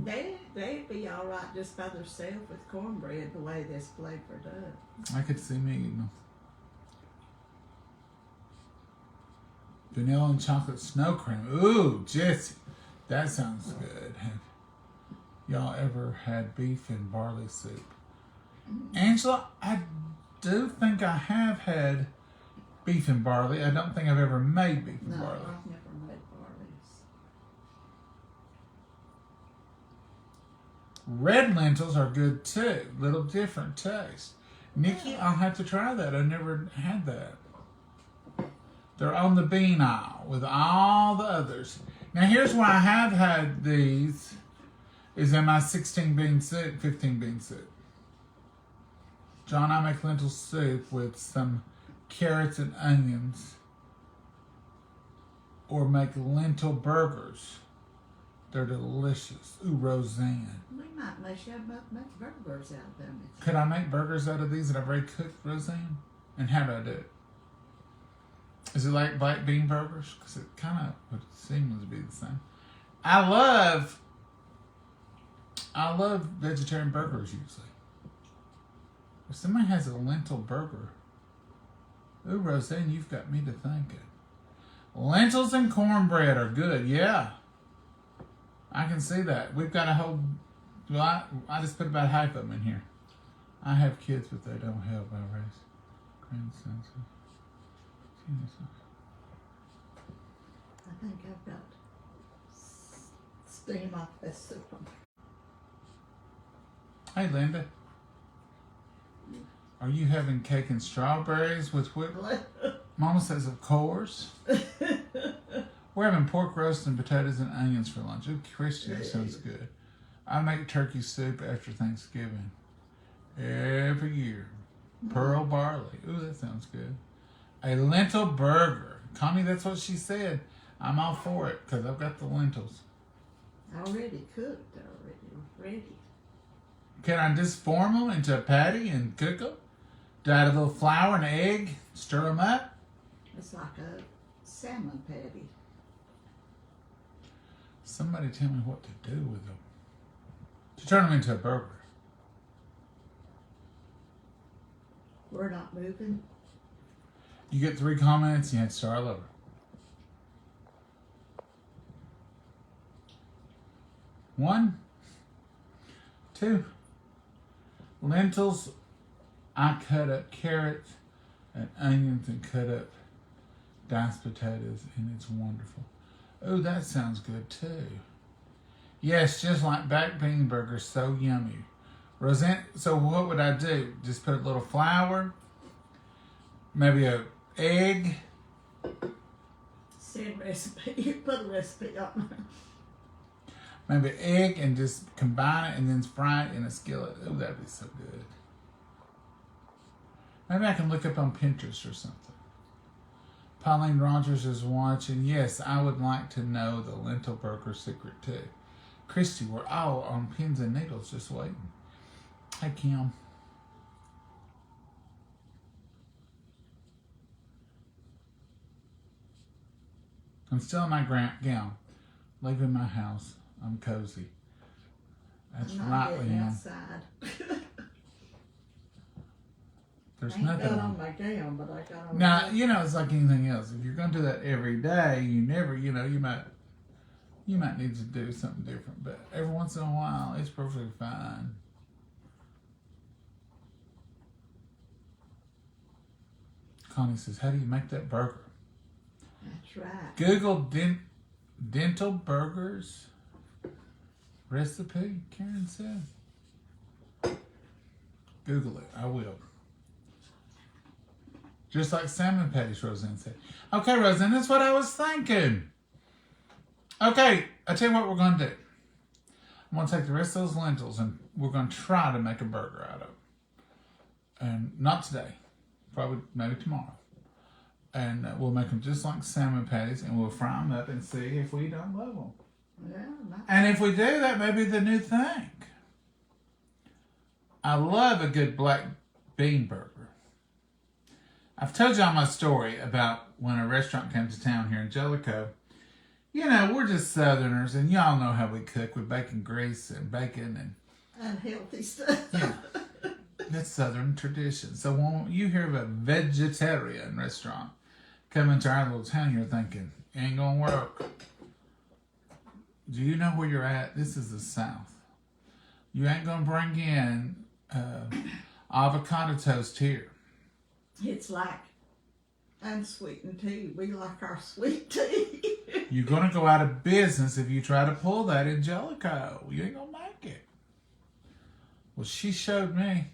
They'd be all right just by themselves with cornbread the way this flavor does. I could see me eating them. Vanilla and chocolate snow cream. Ooh, Jessie, that sounds good. y'all ever had beef and barley soup. Angela, I do think I have had beef and barley. I don't think I've ever made beef and No, barley. I've never made barleys. Red lentils are good too. Little different taste. Nikki, I'll have to try that. I never had that. They're on the bean aisle with all the others. Now here's where I have had these. Is in my 16 bean soup, 15 bean soup. John, I make lentil soup with some carrots and onions. Or make lentil burgers. They're delicious. Ooh, Roseanne. We might make burgers out of them. Could I make burgers out of these that I've already cooked, Roseanne? And how do I do it? Is it like black bean burgers? Because it kind of would seem to be the same. I love vegetarian burgers usually. If somebody has a lentil burger, ooh, Roseanne, you've got me to thinking. Lentils and cornbread are good, yeah. I can see that. We've got a whole, well, I just put about half of them in here. I have kids, but they don't have my race. Grandsons. I think I've got steam off this soup. Hey, Linda. Are you having cake and strawberries with whipped? Mama says, of course. We're having pork roast and potatoes and onions for lunch. Ooh, Christy, that sounds good. I make turkey soup after Thanksgiving. Every year. Pearl barley. Ooh, that sounds good. A lentil burger. Connie, that's what she said. I'm all for it because I've got the lentils. Already cooked, ready. Can I just form them into a patty and cook them? Do I add a little flour and egg, stir them up? It's like a salmon patty. Somebody tell me what to do with them. To turn them into a burger. We're not moving. You get 3 comments, you had to start all over. 1, 2. Lentils, I cut up carrots and onions and cut up diced potatoes, and it's wonderful. Oh, that sounds good too. Yes, just like back bean burgers, so yummy. Roseanne, so what would I do? Just put a little flour, maybe a egg. Send recipe. You put a recipe on there. Maybe egg and just combine it and then fry it in a skillet. Oh, that'd be so good. Maybe I can look up on Pinterest or something. Pauline Rogers is watching. Yes, I would like to know the lentil burger secret too. Christy, we're all on pins and needles just waiting. Hey, Kim. I'm still in my gown, leaving my house. I'm cozy. That's I'm right, not getting Liam. outside. There's I ain't nothing. got on my gown, but I got on Now, my you know, it's like anything else. If you're going to do that every day, you never, you might need to do something different. But every once in a while, it's perfectly fine. Connie says, how do you make that burger? That's right. Google dental burgers recipe, Karen said. Google it. I will. Just like salmon patties, Roseanne said. Okay, Roseanne, that's what I was thinking. Okay, I'll tell you what we're going to do. I'm going to take the rest of those lentils and we're going to try to make a burger out of them. And not today. Probably maybe tomorrow. And we'll make them just like salmon patties and we'll fry them up and see if we don't love them. Yeah, And if we do, that may be the new thing. I love a good black bean burger. I've told y'all my story about when a restaurant came to town here in Jellicoe. You know, we're just Southerners, and y'all know how we cook with bacon grease and bacon and unhealthy stuff. yeah, that's Southern tradition. So when you hear of a vegetarian restaurant coming to our little town, you're thinking, ain't gonna work. Do you know where you're at? This is the South. You ain't gonna bring in avocado toast here. It's like unsweetened tea. We like our sweet tea. You're gonna go out of business if you try to pull that in Jellicoe. You ain't gonna make it. Well, she showed me.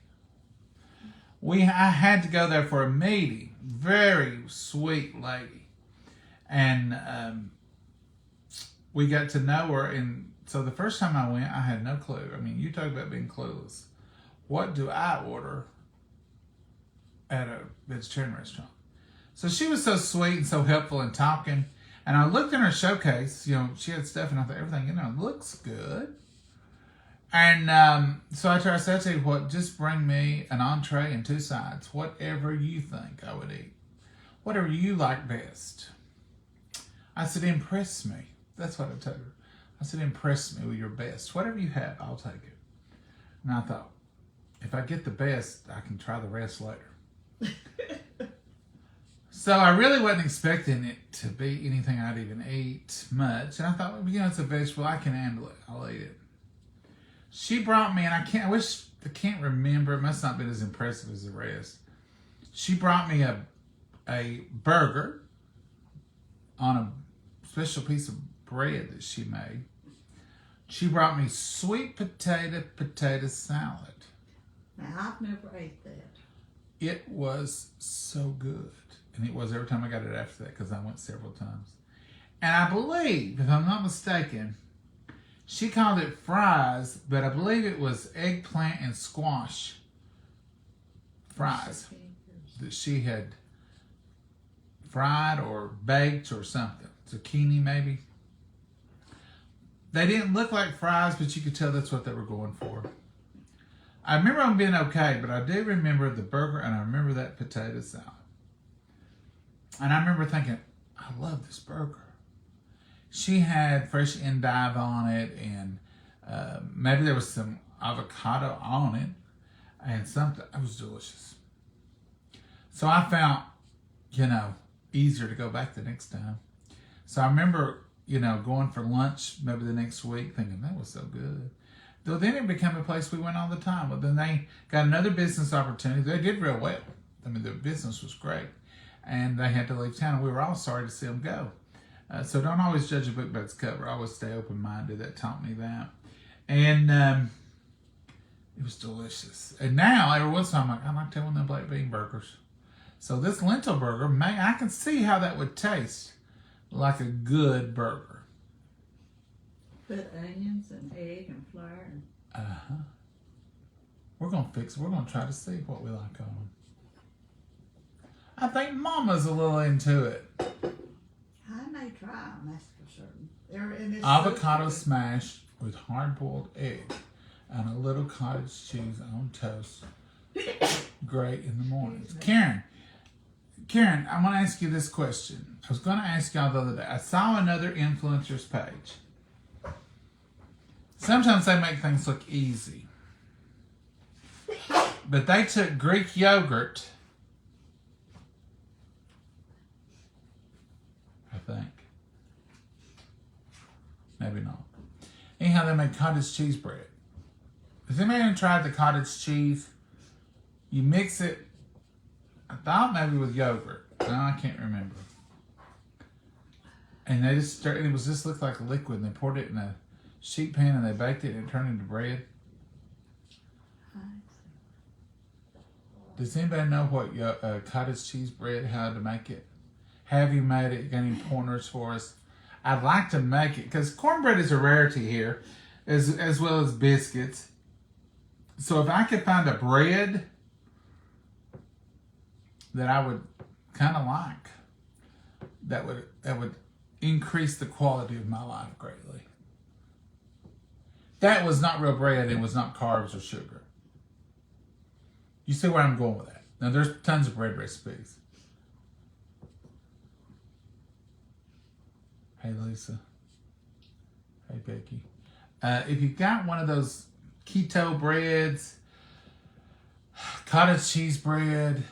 I had to go there for a meeting. Very sweet lady, and we got to know her. And so the first time I went, I had no clue. I mean, you talk about being clueless. What do I order at a vegetarian restaurant? So she was so sweet and so helpful in talking. And I looked in her showcase. You know, she had stuff, and I thought everything, looks good. And so I said to her, "What? Just bring me an entree and 2 sides, whatever you think I would eat, whatever you like best." I said, "Impress me." That's what I told her. I said, "Impress me with your best. Whatever you have, I'll take it." And I thought, if I get the best, I can try the rest later. So I really wasn't expecting it to be anything I'd even eat much. And I thought, well, it's a vegetable. I can handle it. I'll eat it. She brought me, and I can't remember. It must not have been as impressive as the rest. She brought me a burger on a special piece of bread that she made. She brought me sweet potato salad. Now, I've never ate that. It was so good. And it was every time I got it after that, because I went several times. And I believe, if I'm not mistaken, she called it fries, but I believe it was eggplant and squash fries that she had fried or baked or something. Zucchini, maybe. They didn't look like fries, but you could tell that's what they were going for. I remember them being okay, but I do remember the burger, and I remember that potato salad. And I remember thinking, I love this burger. She had fresh endive on it, and maybe there was some avocado on it, and something. It was delicious. So I found, easier to go back the next time. So I remember, going for lunch maybe the next week, thinking that was so good. Though then it became a place we went all the time. But then they got another business opportunity. They did real well. I mean, the business was great. And they had to leave town. We were all sorry to see them go. So don't always judge a book by its cover. I always stay open-minded. That taught me that. And it was delicious. And now, every once in a while, I like to have one of them black bean burgers. So this lentil burger, I can see how that would taste like a good burger. Put onions and egg and flour. We're going to fix it. We're going to try to see what we like on them. I think Mama's a little into it. I may try them, that's for certain. They're in this Avocado smash with hard-boiled egg and a little cottage cheese on toast. Great in the mornings. Karen, I want to ask you this question. I was going to ask y'all the other day. I saw another influencer's page. Sometimes they make things look easy. But they took Greek yogurt, I think. Maybe not. Anyhow, they made cottage cheese bread. Has anybody tried the cottage cheese? You mix it, I thought maybe with yogurt. No, I can't remember. And they just stirred it. It just looked like a liquid, and they poured it in a sheet pan, and they baked it, and it turned into bread. Does anybody know what cottage cheese bread, how to make it? Have you made it? Got any pointers for us? I'd like to make it, because cornbread is a rarity here, as well as biscuits. So if I could find a bread that I would kind of like, that would increase the quality of my life greatly. That was not real bread. It was not carbs or sugar. You see where I'm going with that. Now, there's tons of bread recipes. Hey, Lisa. Hey, Becky. If you got one of those keto breads, cottage cheese bread,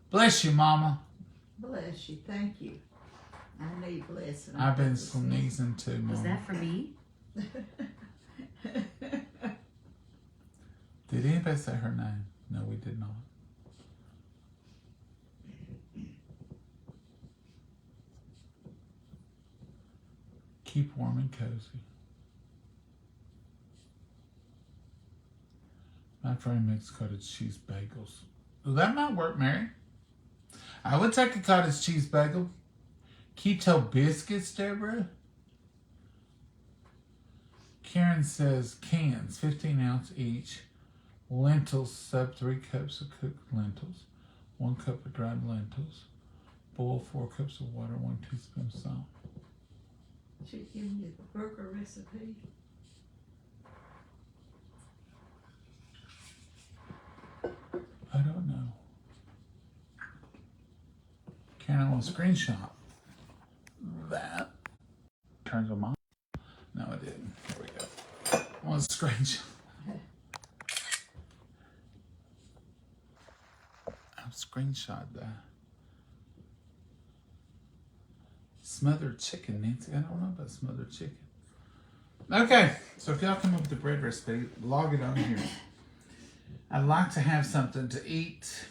bless you, Mama. Bless you. Thank you. I need blessing. I've been sneezing too, Mama. Was that for me? Did anybody say her name? No, we did not. Keep warm and cozy. My friend makes cottage cheese bagels. Well, that might work, Mary. I would take a cottage cheese bagel. Keto biscuits, Deborah. Karen says cans, 15-ounce each. Lentils, sub 3 cups of cooked lentils. 1 cup of dried lentils. Boil 4 cups of water, 1 teaspoon salt. Should give you the burger recipe. I don't know. Karen will screenshot that. Turns them on. No, it didn't. There we go. I want to screenshot. I've screenshot that. Smothered chicken, Nancy. I don't know about smothered chicken. Okay, so if y'all come up with the bread recipe, log it on here. I'd like to have something to eat.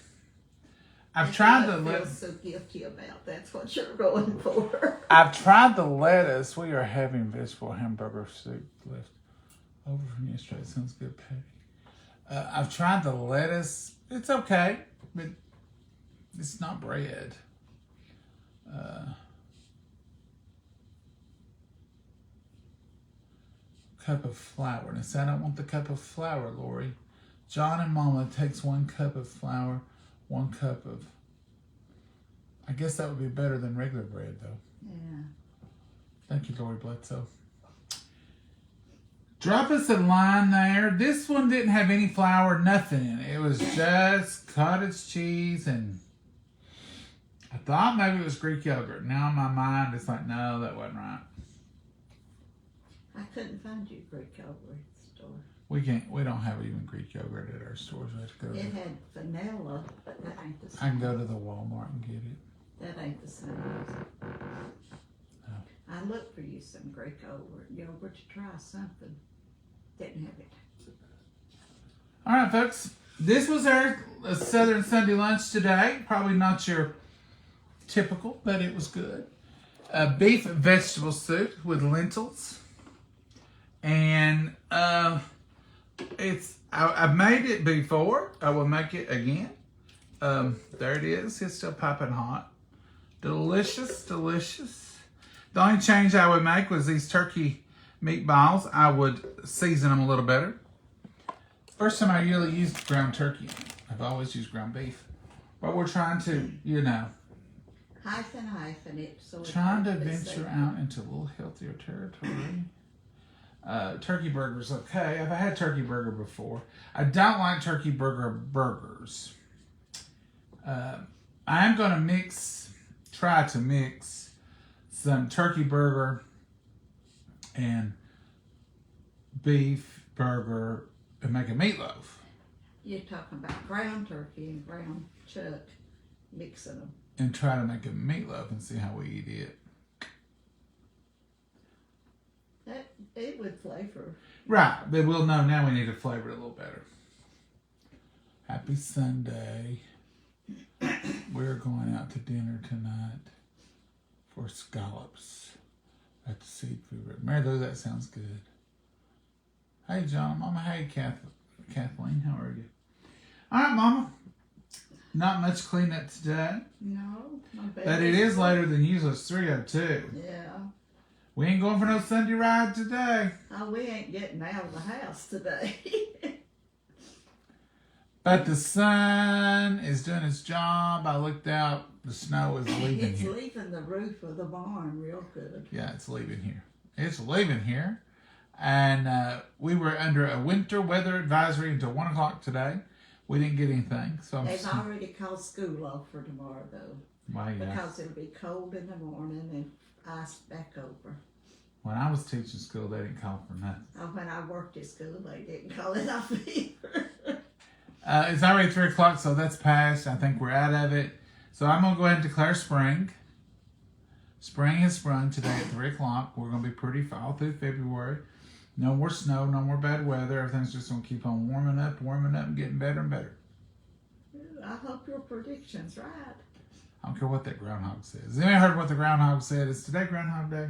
I've tried the lettuce. So guilty about that's what you're going for. I've tried the lettuce. We are having vegetable hamburger soup left over from yesterday. It sounds good, Patty. I've tried the lettuce. It's okay, but it's not bread. Cup of flour. And I said, I don't want the cup of flour, Lori. John and Mama takes 1 cup of flour, 1 cup of... I guess that would be better than regular bread, though. Yeah. Thank you, Lori Bledsoe. Drop us a line there. This one didn't have any flour, nothing in it. It was just cottage cheese, and I thought maybe it was Greek yogurt. Now in my mind, it's like, no, that wasn't right. I couldn't find you Greek yogurt at the store. We don't have even Greek yogurt at our stores. We have to go It had vanilla, but that ain't the same. I can go to the Walmart and get it. That ain't the same. No. I looked for you some Greek yogurt to try something. Didn't have it. All right, folks. This was our Southern Sunday lunch today. Probably not your typical, but it was good. Beef vegetable soup with lentils. And I've made it before. I will make it again. There it is. It's still piping hot. Delicious, delicious. The only change I would make was these turkey meatballs. I would season them a little better. First time I really used ground turkey. I've always used ground beef. But we're trying to, Hyphen it. So trying to venture out into a little healthier territory. Turkey burgers, okay. I've had turkey burger before. I don't like turkey burger burgers. I am going to try to mix some turkey burger and beef burger and make a meatloaf. You're talking about ground turkey and ground chuck, mixing them. And try to make a meatloaf and see how we eat it. It would flavor. Right, but we'll know now we need to flavor it a little better. Happy Sunday. We're going out to dinner tonight for scallops at the seafood. Mary Lou, that sounds good. Hey, John, Mama. Hey, Kathleen, how are you? All right, Mama. Not much cleanup today. No, my baby. But it is later than usual. It's 3:02. Yeah. We ain't going for no Sunday ride today. Oh, we ain't getting out of the house today. But the sun is doing its job. I looked out. The snow is leaving It's here. leaving the roof of the barn real good. Yeah, it's leaving here. It's leaving here. And we were under a winter weather advisory until 1 o'clock today. We didn't get anything. So They've already called school off for tomorrow, though. Well, yeah. Because it'll be cold in the morning and ice back over. When I was teaching school, they didn't call for nothing. When I worked at school, they didn't call it off either. It's already 3 o'clock, so that's passed. I think we're out of it. So I'm going to go ahead and declare spring. Spring has sprung today at 3 o'clock. We're going to be pretty all through February. No more snow, no more bad weather. Everything's just going to keep on warming up, and getting better and better. I hope your prediction's right. I don't care what that groundhog says. Has anyone heard what the groundhog said? Is today Groundhog Day?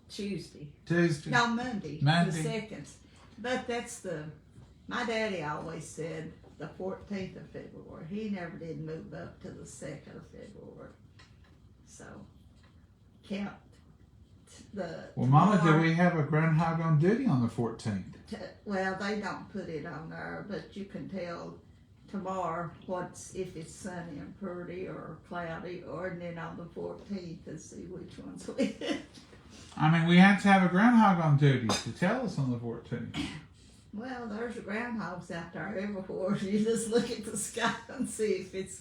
Tuesday. No, Monday. Monday. The 2nd. But my daddy always said the 14th of February. He never did move up to the 2nd of February. So, count Well, Mama, do we have a groundhog on duty on the 14th? Well, they don't put it on there, but you can tell tomorrow if it's sunny and pretty or cloudy, and then on the 14th and see which one's which. I mean, we have to have a groundhog on duty to tell us on the 14th. Well, there's groundhogs out there everywhere. You just look at the sky and see if it's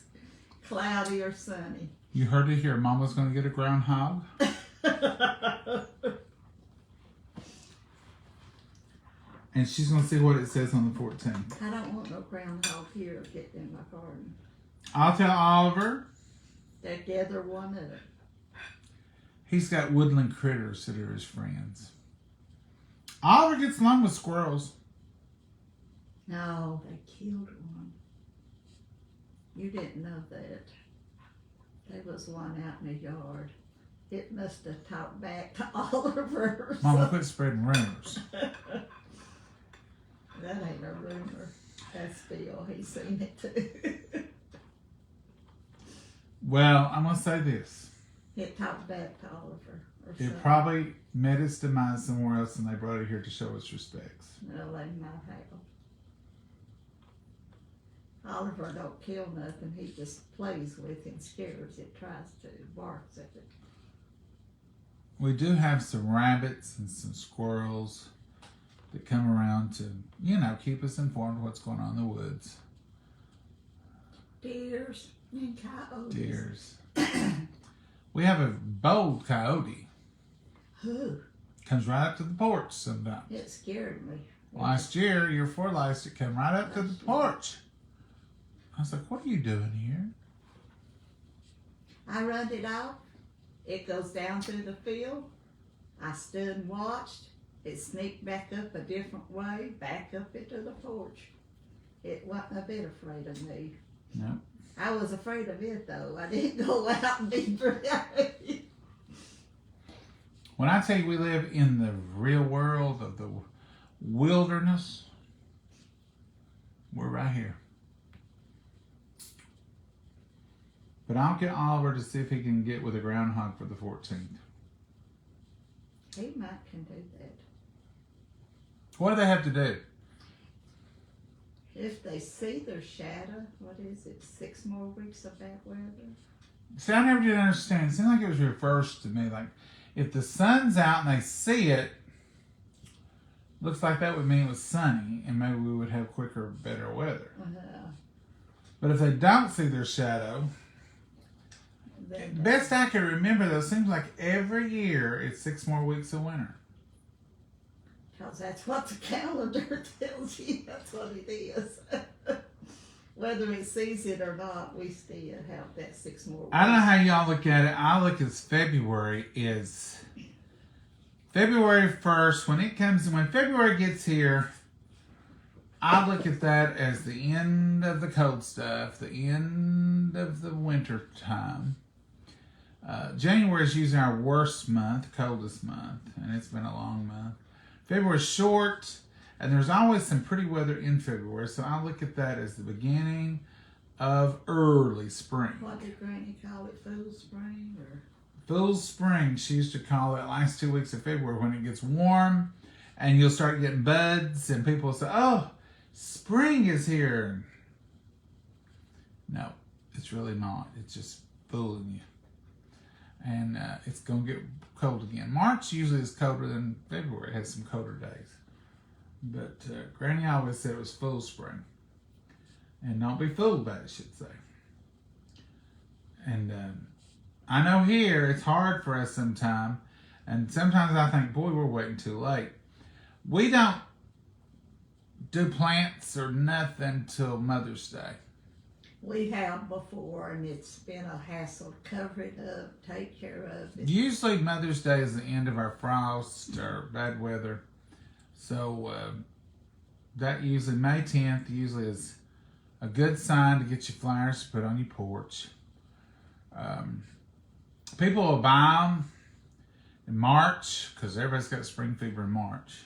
cloudy or sunny. You heard it here. Mama's going to get a groundhog. And she's going to see what it says on the 14th. I don't want no groundhog here getting in my garden. I'll tell Oliver. They gather one up. He's got woodland critters that are his friends. Oliver gets along with squirrels. No, they killed one. You didn't know that. There was one out in the yard. It must have talked back to Oliver. Mama, quit spreading rumors. That ain't a rumor. That's Bill. He's seen it too. Well, I'm going to say this. It talked back to Oliver. It probably met its demise somewhere else and they brought it here to show its respects. No, they might have. Oliver don't kill nothing. He just plays with it and scares it, tries to, barks at it. We do have some rabbits and some squirrels that come around to, keep us informed of what's going on in the woods. Deers and coyotes. Deers. We have a bold coyote. Who? Comes right up to the porch sometimes. It scared me. Last year, year before last, it came right up to the porch. I was like, what are you doing here? I run it off. It goes down through the field. I stood and watched. It sneaked back up a different way, back up into the porch. It wasn't a bit afraid of me. No. I was afraid of it, though. I didn't go out and be afraid. When I tell you we live in the real world of the wilderness, we're right here. But I'll get Oliver to see if he can get with a groundhog for the 14th. He might can do that. What do they have to do? If they see their shadow, 6 more weeks of bad weather? See, I never did understand. It seemed like it was reversed to me. Like, if the sun's out and they see it, looks like that would mean it was sunny, and maybe we would have quicker, better weather. But if they don't see their shadow, best I can remember, though, seems like every year it's 6 more weeks of winter. Because that's what the calendar tells you. That's what it is. Whether it sees it or not, we still have that 6 more weeks. I don't know how y'all look at it. I look at February is February 1st. When February gets here, I look at that as the end of the cold stuff, the end of the winter time. January is usually our worst month, coldest month, and it's been a long month. February's short, and there's always some pretty weather in February, so I look at that as the beginning of early spring. What did Granny call it, Fool's Spring? Fool's Spring, she used to call it last 2 weeks of February when it gets warm, and you'll start getting buds, and people will say, oh, spring is here. No, it's really not. It's just fooling you. And it's going to get cold again. March usually is colder than February. It has some colder days. But Granny always said it was Fool's Spring. And don't be fooled by it, I should say. And I know here it's hard for us sometimes. And sometimes I think, boy, we're waiting too late. We don't do plants or nothing till Mother's Day. We have before, and it's been a hassle to cover it up, take care of it. Usually Mother's Day is the end of our frost or bad weather. So that usually, May 10th usually is a good sign to get your flowers to put on your porch. People will buy them in March because everybody's got spring fever in March.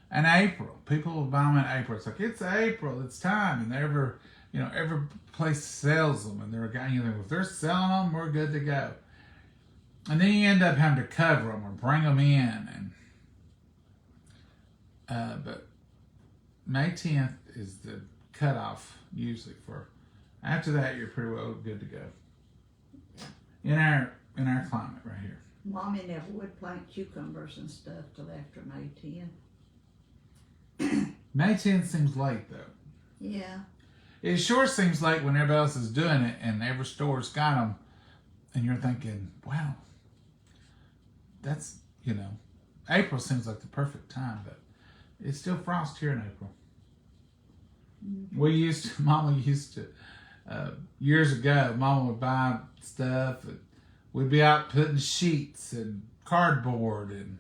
And April, people will buy them in April. It's like, it's April, it's time, and every place sells them, and if they're selling them, we're good to go. And then you end up having to cover them or bring them in, and but May 10th is the cutoff usually for. After that, you're pretty well good to go. In our climate right here. Mommy never would plant cucumbers and stuff till after May 10th. May 10th seems late though. Yeah. It sure seems late when everybody else is doing it and every store's got them, and you're thinking, wow, that's, April seems like the perfect time, but it's still frost here in April. Mm-hmm. Mama used to, years ago, Mama would buy stuff, and we'd be out putting sheets and cardboard and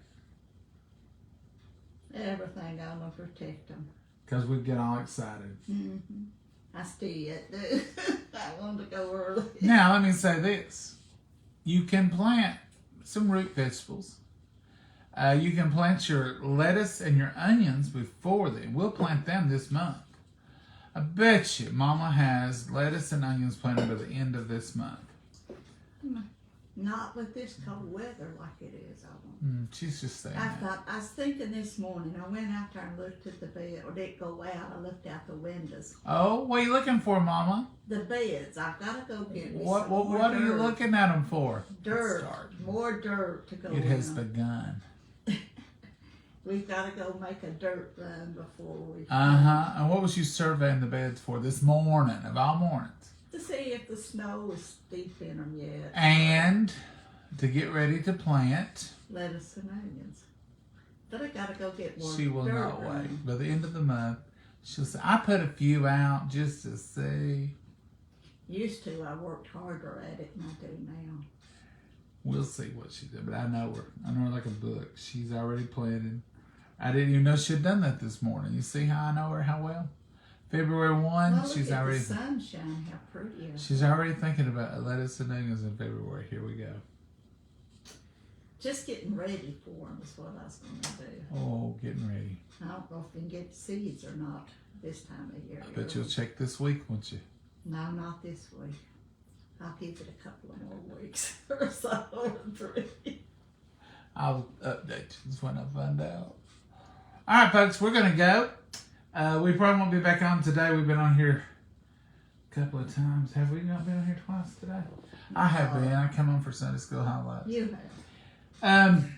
everything on to protect them. Because we'd get all excited. Mm-hmm. I still yet do. I wanted to go early. Now, let me say this. You can plant some root vegetables. You can plant your lettuce and your onions before then. We'll plant them this month. I bet you Mama has lettuce and onions planted by the end of this month. Not with this cold weather like it is, I won't. She's just saying I was thinking this morning, I went out there and looked at the bed, or didn't go out, I looked out the windows. Oh, what are you looking for, Mama? The beds, I've got to go get me What some more are you dirt. looking at them for? Dirt, more dirt to go It has in. begun. We've got to go make a dirt run before we... And what was you surveying the beds for this morning, of all mornings? To see if the snow is deep in them yet. And to get ready to plant. Lettuce and onions. But I got to go get more She will dirt not run. wait. By the end of the month, she'll say, I put a few out just to see. Used to, I worked harder at it than I do now. We'll see what she did, but I know her. I know her like a book. She's already planted. I didn't even know she had done that this morning. You see how I know her, how well? February 1, Well, she's look at already... the sunshine, how pretty it is. She's already thinking about lettuce and onions in February. Here we go. Just getting ready for them is what I was going to do. Oh, getting ready. I don't know if we can get seeds or not this time of year. I bet you'll check this week, won't you? No, not this week. I'll give it a couple of more weeks or so, or 3. I'll update you when I find out. All right, folks, we're going to go. We probably won't be back on today. We've been on here a couple of times. Have we not been on here twice today? I have been. I come on for Sunday School Highlights. You have.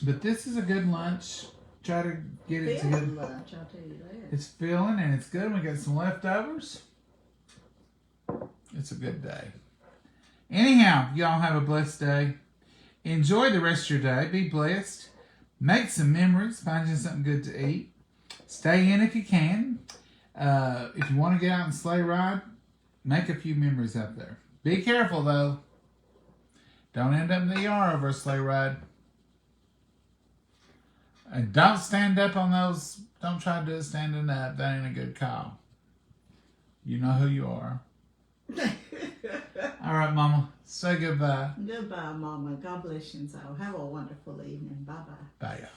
But this is a good lunch. Try to get it Filling together. lunch, I'll tell you that. It's filling and it's good. We got some leftovers. It's a good day. Anyhow, y'all have a blessed day. Enjoy the rest of your day. Be blessed. Make some memories. Find you something good to eat. Stay in if you can. If you want to get out and sleigh ride, make a few memories out there. Be careful, though. Don't end up in the ER over a sleigh ride. And don't stand up on those. Don't try to do it standing up. That ain't a good call. You know who you are. All right, Mama. Say goodbye. Goodbye, Mama. God bless you all. Have a wonderful evening. Bye-bye. Bye, y'all.